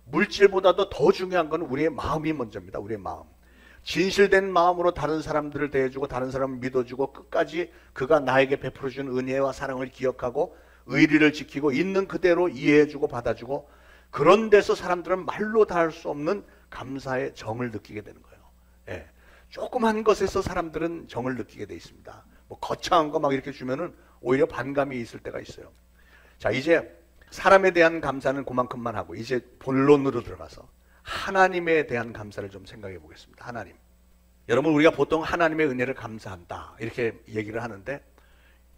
물질보다도 더 중요한 건 우리의 마음이 먼저입니다. 우리의 마음. 진실된 마음으로 다른 사람들을 대해주고 다른 사람을 믿어주고 끝까지 그가 나에게 베풀어준 은혜와 사랑을 기억하고 의리를 지키고 있는 그대로 이해해주고 받아주고, 그런 데서 사람들은 말로 다 할 수 없는 감사의 정을 느끼게 되는 거예요. 예. 조그만 것에서 사람들은 정을 느끼게 돼 있습니다. 뭐 거창한 거 막 이렇게 주면은 오히려 반감이 있을 때가 있어요. 자, 이제 사람에 대한 감사는 그만큼만 하고 이제 본론으로 들어가서 하나님에 대한 감사를 좀 생각해 보겠습니다. 하나님. 여러분, 우리가 보통 하나님의 은혜를 감사한다 이렇게 얘기를 하는데,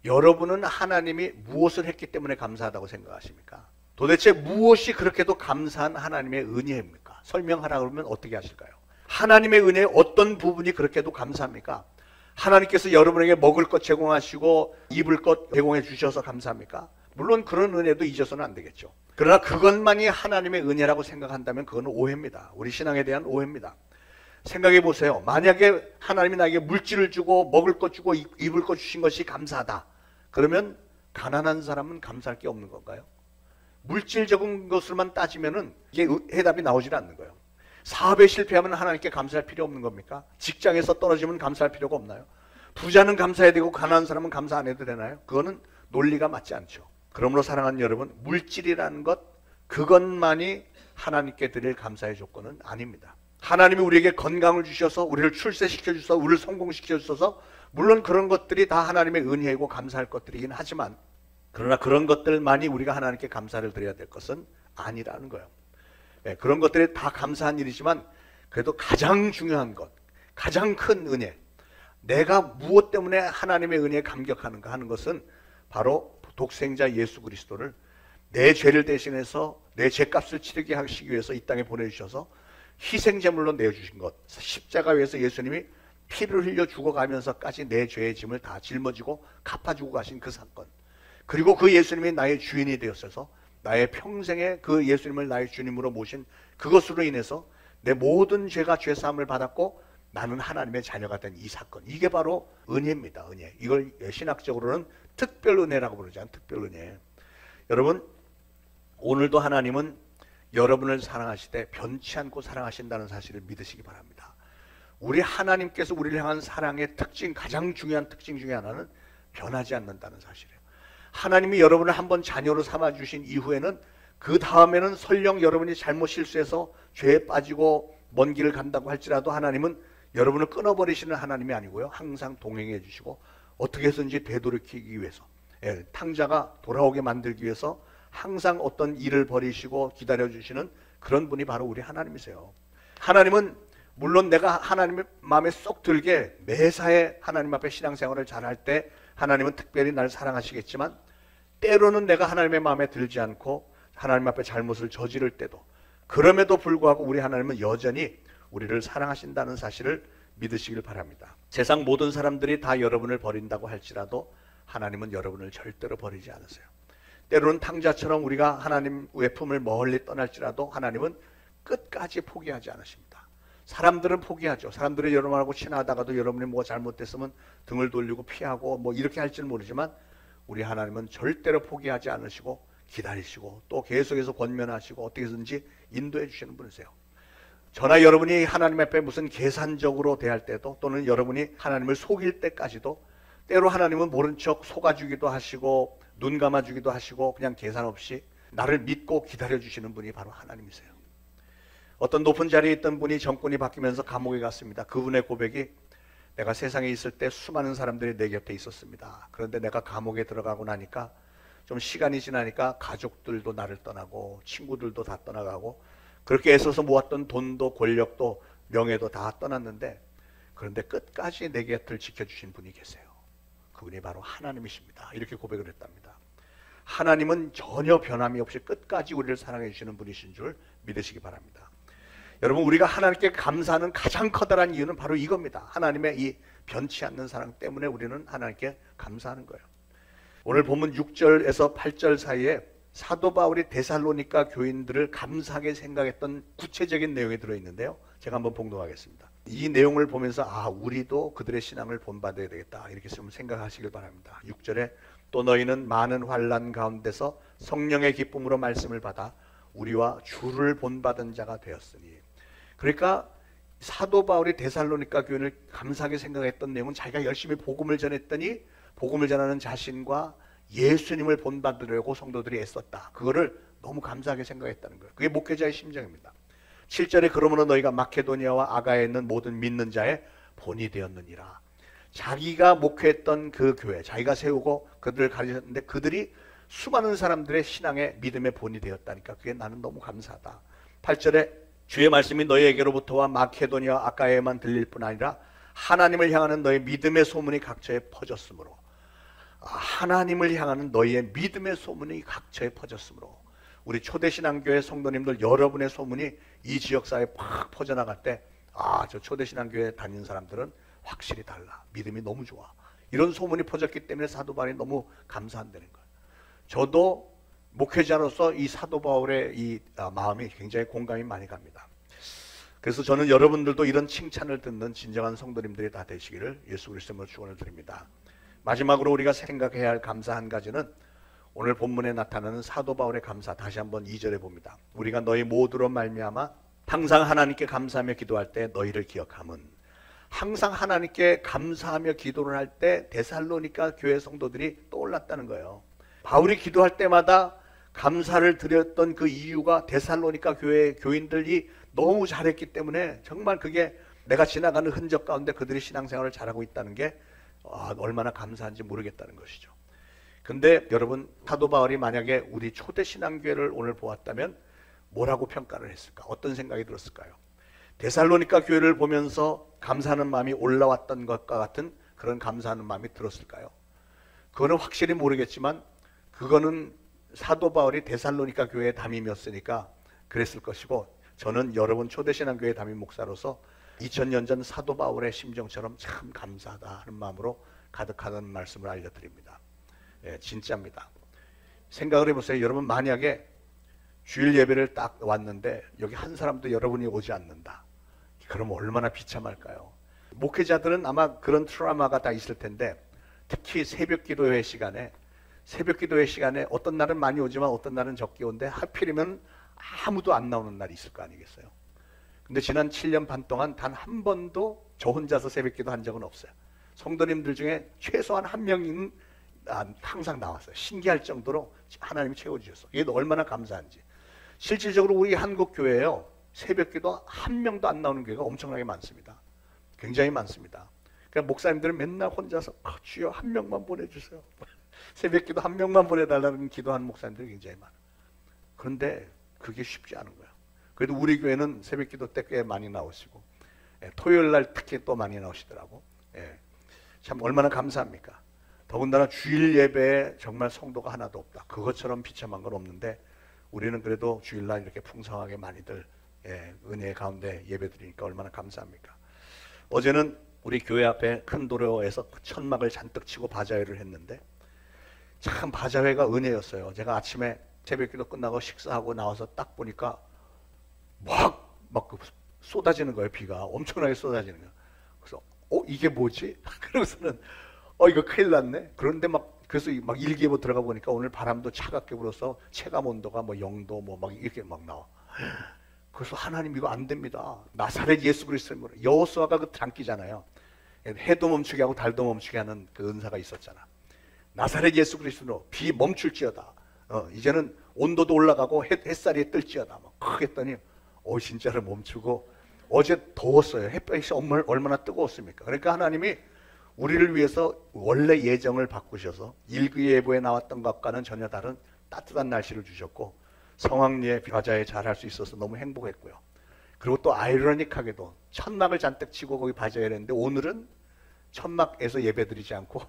여러분은 하나님이 무엇을 했기 때문에 감사하다고 생각하십니까? 도대체 무엇이 그렇게도 감사한 하나님의 은혜입니까? 설명하라 그러면 어떻게 하실까요? 하나님의 은혜의 어떤 부분이 그렇게도 감사합니까? 하나님께서 여러분에게 먹을 것 제공하시고 입을 것 제공해 주셔서 감사합니까? 물론 그런 은혜도 잊어서는 안 되겠죠. 그러나 그것만이 하나님의 은혜라고 생각한다면 그건 오해입니다. 우리 신앙에 대한 오해입니다. 생각해 보세요. 만약에 하나님이 나에게 물질을 주고 먹을 것 주고 입을 것 주신 것이 감사하다, 그러면 가난한 사람은 감사할 게 없는 건가요? 물질적인 것을만 따지면은 이게 해답이 나오질 않는 거예요. 사업에 실패하면 하나님께 감사할 필요 없는 겁니까? 직장에서 떨어지면 감사할 필요가 없나요? 부자는 감사해야 되고 가난한 사람은 감사 안 해도 되나요? 그거는 논리가 맞지 않죠. 그러므로 사랑하는 여러분, 물질이라는 것, 그것만이 하나님께 드릴 감사의 조건은 아닙니다. 하나님이 우리에게 건강을 주셔서 우리를 출세시켜 주셔서 우리를 성공시켜 주셔서 물론 그런 것들이 다 하나님의 은혜이고 감사할 것들이긴 하지만, 그러나 그런 것들만이 우리가 하나님께 감사를 드려야 될 것은 아니라는 거예요. 그런 것들이 다 감사한 일이지만 그래도 가장 중요한 것, 가장 큰 은혜, 내가 무엇 때문에 하나님의 은혜에 감격하는가 하는 것은 바로 독생자 예수 그리스도를 내 죄를 대신해서 내 죄값을 치르게 하시기 위해서 이 땅에 보내주셔서 희생제물로 내어주신 것, 십자가 위에서 예수님이 피를 흘려 죽어가면서까지 내 죄의 짐을 다 짊어지고 갚아주고 가신 그 사건, 그리고 그 예수님이 나의 주인이 되었어서 나의 평생에 그 예수님을 나의 주님으로 모신 그것으로 인해서 내 모든 죄가 죄사함을 받았고 나는 하나님의 자녀가 된 이 사건, 이게 바로 은혜입니다. 은혜. 이걸 신학적으로는 특별 은혜라고 부르잖아요. 특별 은혜. 여러분, 오늘도 하나님은 여러분을 사랑하시되 변치 않고 사랑하신다는 사실을 믿으시기 바랍니다. 우리 하나님께서 우리를 향한 사랑의 특징, 가장 중요한 특징 중에 하나는 변하지 않는다는 사실이에요. 하나님이 여러분을 한번 자녀로 삼아주신 이후에는 그 다음에는 설령 여러분이 잘못 실수해서 죄에 빠지고 먼 길을 간다고 할지라도 하나님은 여러분을 끊어버리시는 하나님이 아니고요, 항상 동행해 주시고 어떻게 해서든지 되돌이키기 위해서, 탕자가 돌아오게 만들기 위해서 항상 어떤 일을 벌이시고 기다려주시는 그런 분이 바로 우리 하나님이세요. 하나님은 물론 내가 하나님의 마음에 쏙 들게 매사에 하나님 앞에 신앙생활을 잘할 때 하나님은 특별히 나를 사랑하시겠지만, 때로는 내가 하나님의 마음에 들지 않고 하나님 앞에 잘못을 저지를 때도, 그럼에도 불구하고 우리 하나님은 여전히 우리를 사랑하신다는 사실을 믿으시길 바랍니다. 세상 모든 사람들이 다 여러분을 버린다고 할지라도 하나님은 여러분을 절대로 버리지 않으세요. 때로는 탕자처럼 우리가 하나님 외품을 멀리 떠날지라도 하나님은 끝까지 포기하지 않으십니다. 사람들은 포기하죠. 사람들이 여러분하고 친하다가도 여러분이 뭐가 잘못됐으면 등을 돌리고 피하고 뭐 이렇게 할지는 모르지만 우리 하나님은 절대로 포기하지 않으시고 기다리시고 또 계속해서 권면하시고 어떻게 해서든지 인도해 주시는 분이세요. 저나 여러분이 하나님 앞에 무슨 계산적으로 대할 때도, 또는 여러분이 하나님을 속일 때까지도 때로 하나님은 모른 척 속아주기도 하시고 눈 감아주기도 하시고 그냥 계산 없이 나를 믿고 기다려주시는 분이 바로 하나님이세요. 어떤 높은 자리에 있던 분이 정권이 바뀌면서 감옥에 갔습니다. 그분의 고백이, 내가 세상에 있을 때 수많은 사람들이 내 곁에 있었습니다. 그런데 내가 감옥에 들어가고 나니까 좀 시간이 지나니까 가족들도 나를 떠나고 친구들도 다 떠나가고 그렇게 애써서 모았던 돈도 권력도 명예도 다 떠났는데, 그런데 끝까지 내 곁을 지켜주신 분이 계세요. 그분이 바로 하나님이십니다. 이렇게 고백을 했답니다. 하나님은 전혀 변함이 없이 끝까지 우리를 사랑해 주시는 분이신 줄 믿으시기 바랍니다. 여러분, 우리가 하나님께 감사하는 가장 커다란 이유는 바로 이겁니다. 하나님의 이 변치 않는 사랑 때문에 우리는 하나님께 감사하는 거예요. 오늘 본문 6절에서 8절 사이에 사도 바울이 데살로니가 교인들을 감사하게 생각했던 구체적인 내용이 들어있는데요, 제가 한번 봉독하겠습니다. 이 내용을 보면서 우리도 그들의 신앙을 본받아야 되겠다, 이렇게 좀 생각하시길 바랍니다. 6절에 또 너희는 많은 환난 가운데서 성령의 기쁨으로 말씀을 받아 우리와 주를 본받은 자가 되었으니. 그러니까 사도 바울이 데살로니가 교인을 감사하게 생각했던 내용은 자기가 열심히 복음을 전했더니 복음을 전하는 자신과 예수님을 본받으려고 성도들이 애썼다, 그거를 너무 감사하게 생각했다는 거예요. 그게 목회자의 심정입니다. 7절에 그러므로 너희가 마케도니아와 아가야에 있는 모든 믿는 자의 본이 되었느니라. 자기가 목회했던 그 교회, 자기가 세우고 그들을 가르쳤는데 그들이 수많은 사람들의 신앙의 믿음의 본이 되었다니까 그게 나는 너무 감사하다. 8절에 주의 말씀이 너희에게로부터와 마케도니아와 아가야에만 들릴 뿐 아니라 하나님을 향하는 너희 믿음의 소문이 각처에 퍼졌으므로, 하나님을 향하는 너희의 믿음의 소문이 각처에 퍼졌으므로, 우리 초대신앙교회 성도님들 여러분의 소문이 이 지역사회에 팍 퍼져나갈 때, 저 초대신앙교회 다니는 사람들은 확실히 달라, 믿음이 너무 좋아, 이런 소문이 퍼졌기 때문에 사도 바울이 너무 감사한다는 거예요. 저도 목회자로서 이 사도 바울의 이 마음이 굉장히 공감이 많이 갑니다. 그래서 저는 여러분들도 이런 칭찬을 듣는 진정한 성도님들이 다 되시기를 예수 그리스도로 축원을 드립니다. 마지막으로 우리가 생각해야 할 감사 한 가지는 오늘 본문에 나타나는 사도 바울의 감사, 다시 한번 2절에 봅니다. 우리가 너희 모두로 말미암아 항상 하나님께 감사하며 기도할 때 너희를 기억함은, 항상 하나님께 감사하며 기도를 할 때 데살로니가 교회 성도들이 떠올랐다는 거예요. 바울이 기도할 때마다 감사를 드렸던 그 이유가 데살로니가 교회 교인들이 너무 잘했기 때문에, 정말 그게 내가 지나가는 흔적 가운데 그들이 신앙생활을 잘하고 있다는 게 얼마나 감사한지 모르겠다는 것이죠. 근데 여러분, 사도 바울이 만약에 우리 초대신앙교회를 오늘 보았다면 뭐라고 평가를 했을까? 어떤 생각이 들었을까요? 데살로니가 교회를 보면서 감사하는 마음이 올라왔던 것과 같은 그런 감사하는 마음이 들었을까요? 그거는 확실히 모르겠지만 그거는 사도 바울이 데살로니가 교회의 담임이었으니까 그랬을 것이고, 저는 여러분 초대신앙교회 담임 목사로서 2000년 전 사도 바울의 심정처럼 참 감사하다 하는 마음으로 가득하다는 말씀을 알려드립니다. 예, 진짜입니다. 생각을 해보세요. 여러분, 만약에 주일 예배를 딱 왔는데 여기 한 사람도 여러분이 오지 않는다. 그러면 얼마나 비참할까요? 목회자들은 아마 그런 트라우마가 다 있을 텐데, 특히 새벽 기도회 시간에 어떤 날은 많이 오지만 어떤 날은 적게 오는데 하필이면 아무도 안 나오는 날이 있을 거 아니겠어요? 근데 지난 7년 반 동안 단 한 번도 저 혼자서 새벽 기도 한 적은 없어요. 성도님들 중에 최소한 한 명은 항상 나왔어요. 신기할 정도로 하나님이 채워주셨어. 이게 얼마나 감사한지. 실질적으로 우리 한국 교회에요, 새벽 기도 한 명도 안 나오는 교회가 엄청나게 많습니다. 굉장히 많습니다. 그러니까 목사님들은 맨날 혼자서 주여 한 명만 보내주세요. 새벽 기도 한 명만 보내달라는 기도하는 목사님들이 굉장히 많아요. 그런데 그게 쉽지 않은 거예요. 그래도 우리 교회는 새벽 기도 때 꽤 많이 나오시고, 토요일 날 특히 또 많이 나오시더라고. 참 얼마나 감사합니까? 더군다나 주일 예배에 정말 성도가 하나도 없다. 그것처럼 비참한 건 없는데 우리는 그래도 주일날 이렇게 풍성하게 많이들 은혜 가운데 예배드리니까 얼마나 감사합니까? 어제는 우리 교회 앞에 큰 도로에서 천막을 잔뜩 치고 바자회를 했는데 참 바자회가 은혜였어요. 제가 아침에 새벽기도 끝나고 식사하고 나와서 딱 보니까 막 쏟아지는 거예요. 비가 엄청나게 쏟아지는 거예요. 그래서 이게 뭐지? 그러고서는 이거 큰일 났네. 그런데 그래서 일기예보 들어가 보니까 오늘 바람도 차갑게 불어서 체감 온도가 0도 이렇게 나와. 그래서 하나님 이거 안 됩니다. 나사렛 예수 그리스도의 이름으로. 여호수아가 그 장기잖아요. 해도 멈추게 하고 달도 멈추게 하는 그 은사가 있었잖아. 나사렛 예수 그리스도로 비 멈출지어다. 이제는 온도도 올라가고 햇살이 뜰지어다. 했더니 진짜로 멈추고, 어제 더웠어요. 햇볕이 얼마나 뜨거웠습니까? 그러니까 하나님이 우리를 위해서 원래 예정을 바꾸셔서 일기예보에 나왔던 것과는 전혀 다른 따뜻한 날씨를 주셨고, 성황리에 바자회 잘할 수 있어서 너무 행복했고요. 그리고 또 아이러닉하게도 천막을 잔뜩 치고 거기 바자회를 했는데 오늘은 천막에서 예배드리지 않고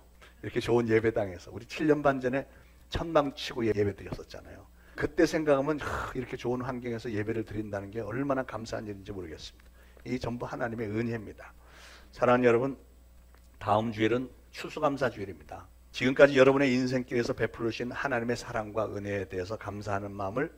이렇게 좋은 예배당에서, 우리 7년 반 전에 천막 치고 예배드렸었잖아요. 그때 생각하면 이렇게 좋은 환경에서 예배를 드린다는 게 얼마나 감사한 일인지 모르겠습니다. 이 전부 하나님의 은혜입니다. 사랑하는 여러분, 다음 주일은 추수감사주일입니다. 지금까지 여러분의 인생길에서 베풀으신 하나님의 사랑과 은혜에 대해서 감사하는 마음을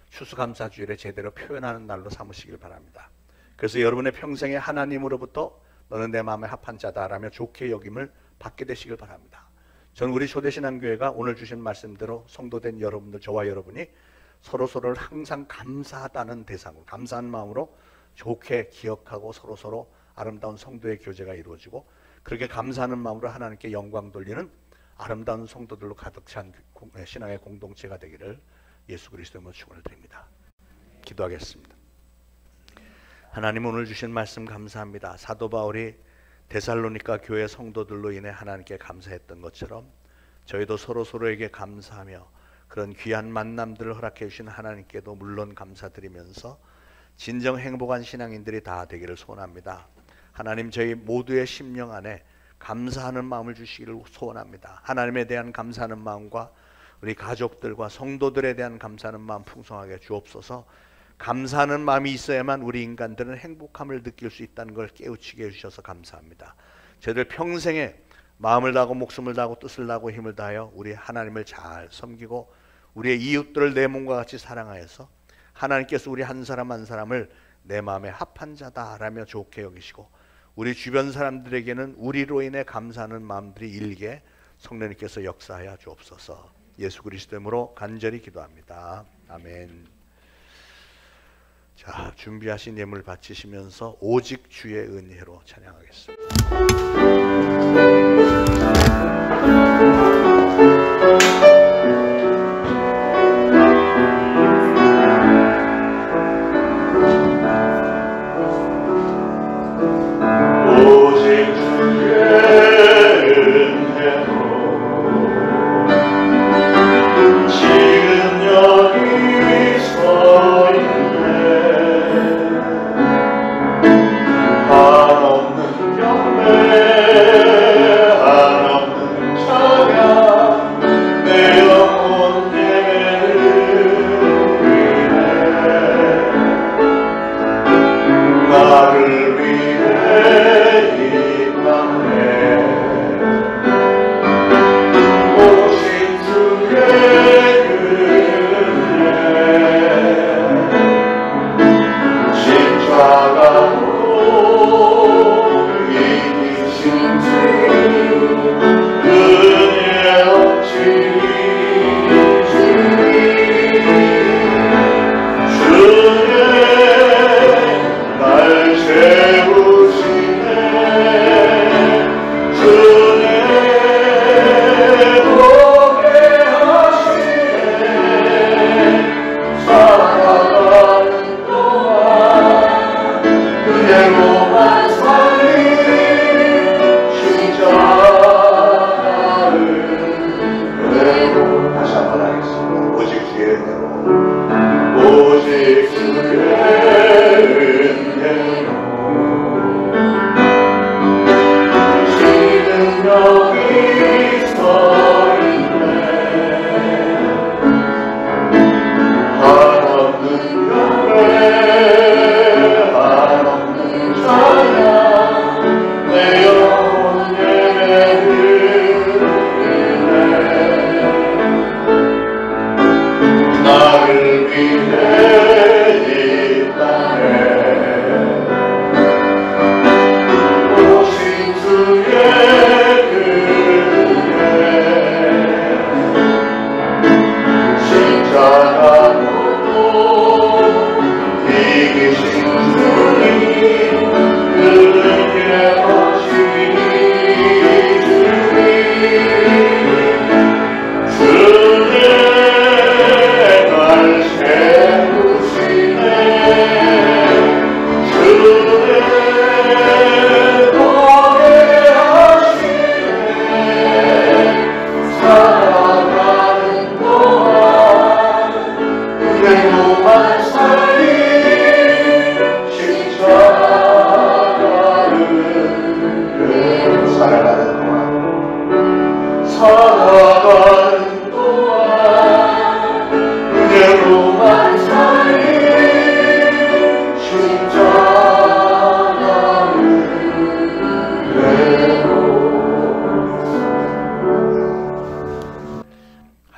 추수감사주일에 제대로 표현하는 날로 삼으시길 바랍니다. 그래서 여러분의 평생에 하나님으로부터 너는 내 마음에 합한 자다라며 좋게 여김을 받게 되시길 바랍니다. 저는 우리 초대신앙교회가 오늘 주신 말씀대로 성도된 여러분들, 저와 여러분이 서로서로를 항상 감사하다는 대상으로, 감사한 마음으로 좋게 기억하고 서로서로 아름다운 성도의 교제가 이루어지고, 그렇게 감사하는 마음으로 하나님께 영광 돌리는 아름다운 성도들로 가득 찬 신앙의 공동체가 되기를 예수 그리스도의 축원을 드립니다. 기도하겠습니다. 하나님, 오늘 주신 말씀 감사합니다. 사도 바울이 데살로니가 교회 성도들로 인해 하나님께 감사했던 것처럼 저희도 서로서로에게 감사하며 그런 귀한 만남들을 허락해 주신 하나님께도 물론 감사드리면서 진정 행복한 신앙인들이 다 되기를 소원합니다. 하나님, 저희 모두의 심령 안에 감사하는 마음을 주시기를 소원합니다. 하나님에 대한 감사하는 마음과 우리 가족들과 성도들에 대한 감사하는 마음 풍성하게 주옵소서. 감사하는 마음이 있어야만 우리 인간들은 행복함을 느낄 수 있다는 걸 깨우치게 해주셔서 감사합니다. 저희들 평생에 마음을 다하고 목숨을 다하고 뜻을 다하고 힘을 다하여 우리 하나님을 잘 섬기고 우리의 이웃들을 내 몸과 같이 사랑하여서 하나님께서 우리 한 사람 한 사람을 내 마음에 합한 자다라며 좋게 여기시고 우리 주변 사람들에게는 우리로 인해 감사하는 마음들이 일게 성령님께서 역사하여 주옵소서. 예수 그리스도 이름으로 간절히 기도합니다. 아멘. 자, 준비하신 예물 바치시면서 오직 주의 은혜로 찬양하겠습니다. 지금 여기 서 있는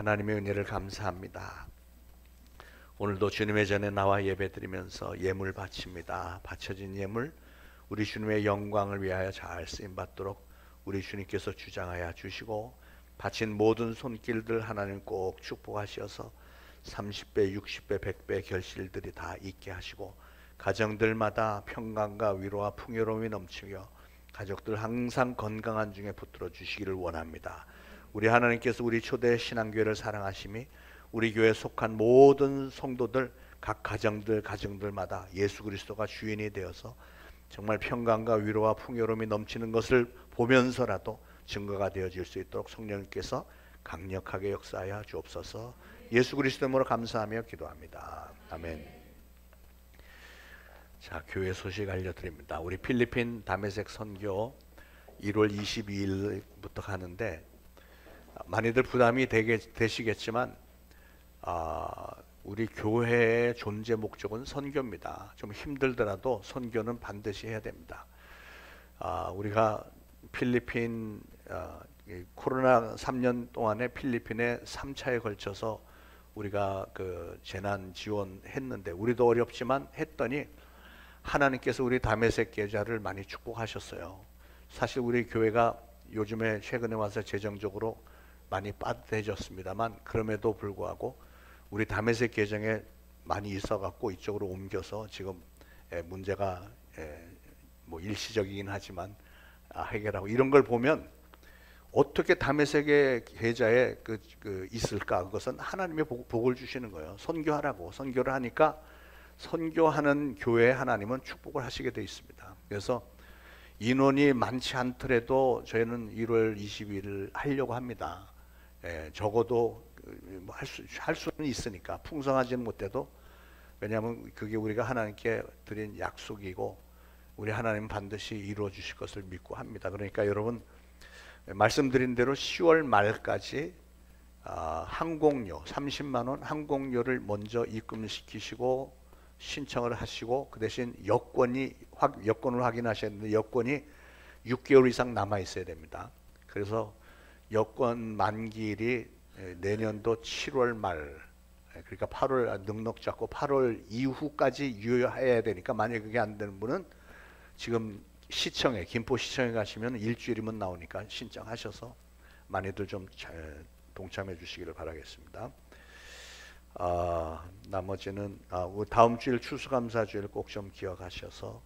하나님의 은혜를 감사합니다. 오늘도 주님의 전에 나와 예배드리면서 예물 바칩니다. 바쳐진 예물 우리 주님의 영광을 위하여 잘 쓰임받도록 우리 주님께서 주장하여 주시고 바친 모든 손길들 하나님 꼭 축복하셔서 30배, 60배, 100배 결실들이 다 있게 하시고 가정들마다 평강과 위로와 풍요로움이 넘치며 가족들 항상 건강한 중에 붙들어 주시기를 원합니다. 우리 하나님께서 우리 초대 신앙교회를 사랑하심이 우리 교회에 속한 모든 성도들 각 가정들마다 예수 그리스도가 주인이 되어서 정말 평강과 위로와 풍요로움이 넘치는 것을 보면서라도 증거가 되어질 수 있도록 성령님께서 강력하게 역사하여 주옵소서. 예수 그리스도 이름으로 감사하며 기도합니다. 아멘. 자, 교회 소식 알려드립니다. 우리 필리핀 다메섹 선교 1월 22일부터 가는데 많이들 부담이 되시겠지만 우리 교회의 존재 목적은 선교입니다. 좀 힘들더라도 선교는 반드시 해야 됩니다. 우리가 필리핀 코로나 3년 동안에 필리핀에 3차에 걸쳐서 우리가 그 재난 지원했는데 우리도 어렵지만 했더니 하나님께서 우리 다메섹 교회자를 많이 축복하셨어요. 사실 우리 교회가 요즘에 최근에 와서 재정적으로 많이 빠듯해졌습니다만 그럼에도 불구하고 우리 다메섹 계정에 많이 있어갖고 이쪽으로 옮겨서 지금 문제가 뭐 일시적이긴 하지만 해결하고 이런 걸 보면 어떻게 다메섹의 계좌에 있을까? 그것은 하나님의 복을 주시는 거예요. 선교하라고 선교를 하니까 선교하는 교회에 하나님은 축복을 하시게 되어 있습니다. 그래서 인원이 많지 않더라도 저희는 1월 22일 하려고 합니다. 적어도 할 수는 있으니까 풍성하지는 못해도 왜냐하면 그게 우리가 하나님께 드린 약속이고 우리 하나님은 반드시 이루어 주실 것을 믿고 합니다. 그러니까 여러분 말씀드린 대로 10월 말까지 항공료 30만 원 항공료를 먼저 입금시키시고 신청을 하시고 그 대신 여권을 확인하셔야 되는데 여권이 6개월 이상 남아 있어야 됩니다. 그래서 여권 만기일이 내년도 7월 말 그러니까 8월 넉넉 잡고 8월 이후까지 유효해야 되니까 만약에 그게 안 되는 분은 지금 시청에 김포시청에 가시면 일주일이면 나오니까 신청하셔서 많이들 좀 동참해 주시기를 바라겠습니다. 나머지는 다음 주일 추수감사주일 꼭 좀 기억하셔서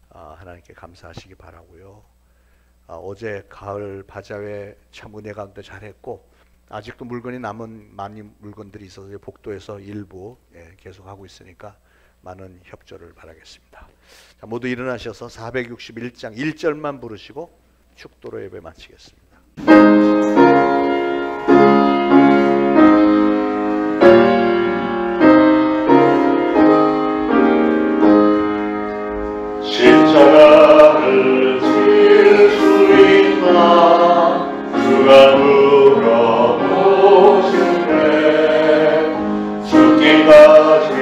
하나님께 감사하시기 바라고요. 어제 가을 바자회 참 은혜 가운데 잘했고 아직도 물건이 남은 많이 물건들이 있어서 복도에서 일부 계속하고 있으니까 많은 협조를 바라겠습니다. 자, 모두 일어나셔서 461장 1절만 부르시고 축도로 예배 마치겠습니다. 십자가를 질 수 있나 누가 물어보시네 죽기까지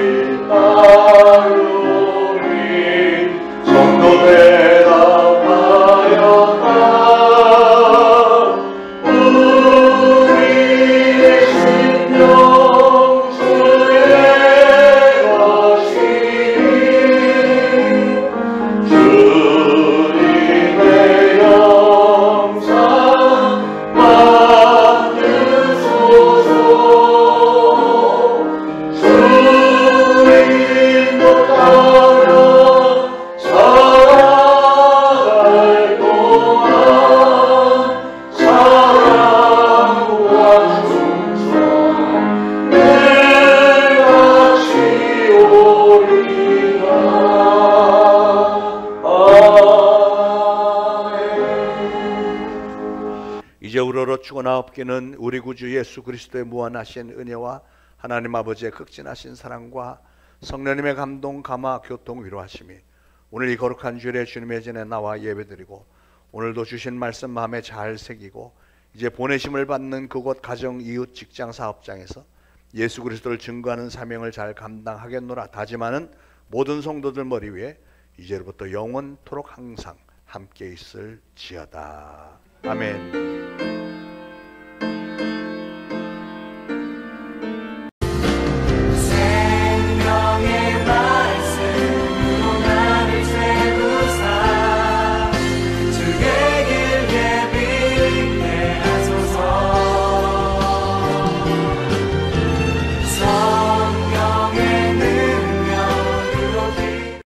따르리 성도 대답하였다 우리의 심령 주의 것이니 주님의 영상 받으소서 주님도 따라 살아갈 동안 사랑과 충성 늘 같이 오리라. 이제 우러러 죽어나옵기는 우리 구주 예수 그리스도의 무한하신 은혜와 하나님 아버지의 극진하신 사랑과 성령님의 감동 감화 교통 위로하심이 오늘 이 거룩한 주일에 주님의 전에 나와 예배드리고 오늘도 주신 말씀 마음에 잘 새기고 이제 보내심을 받는 그곳 가정 이웃 직장 사업장에서 예수 그리스도를 증거하는 사명을 잘 감당하겠노라 다짐하는 모든 성도들 머리 위에 이제로부터 영원토록 항상 함께 있을지어다. 아멘.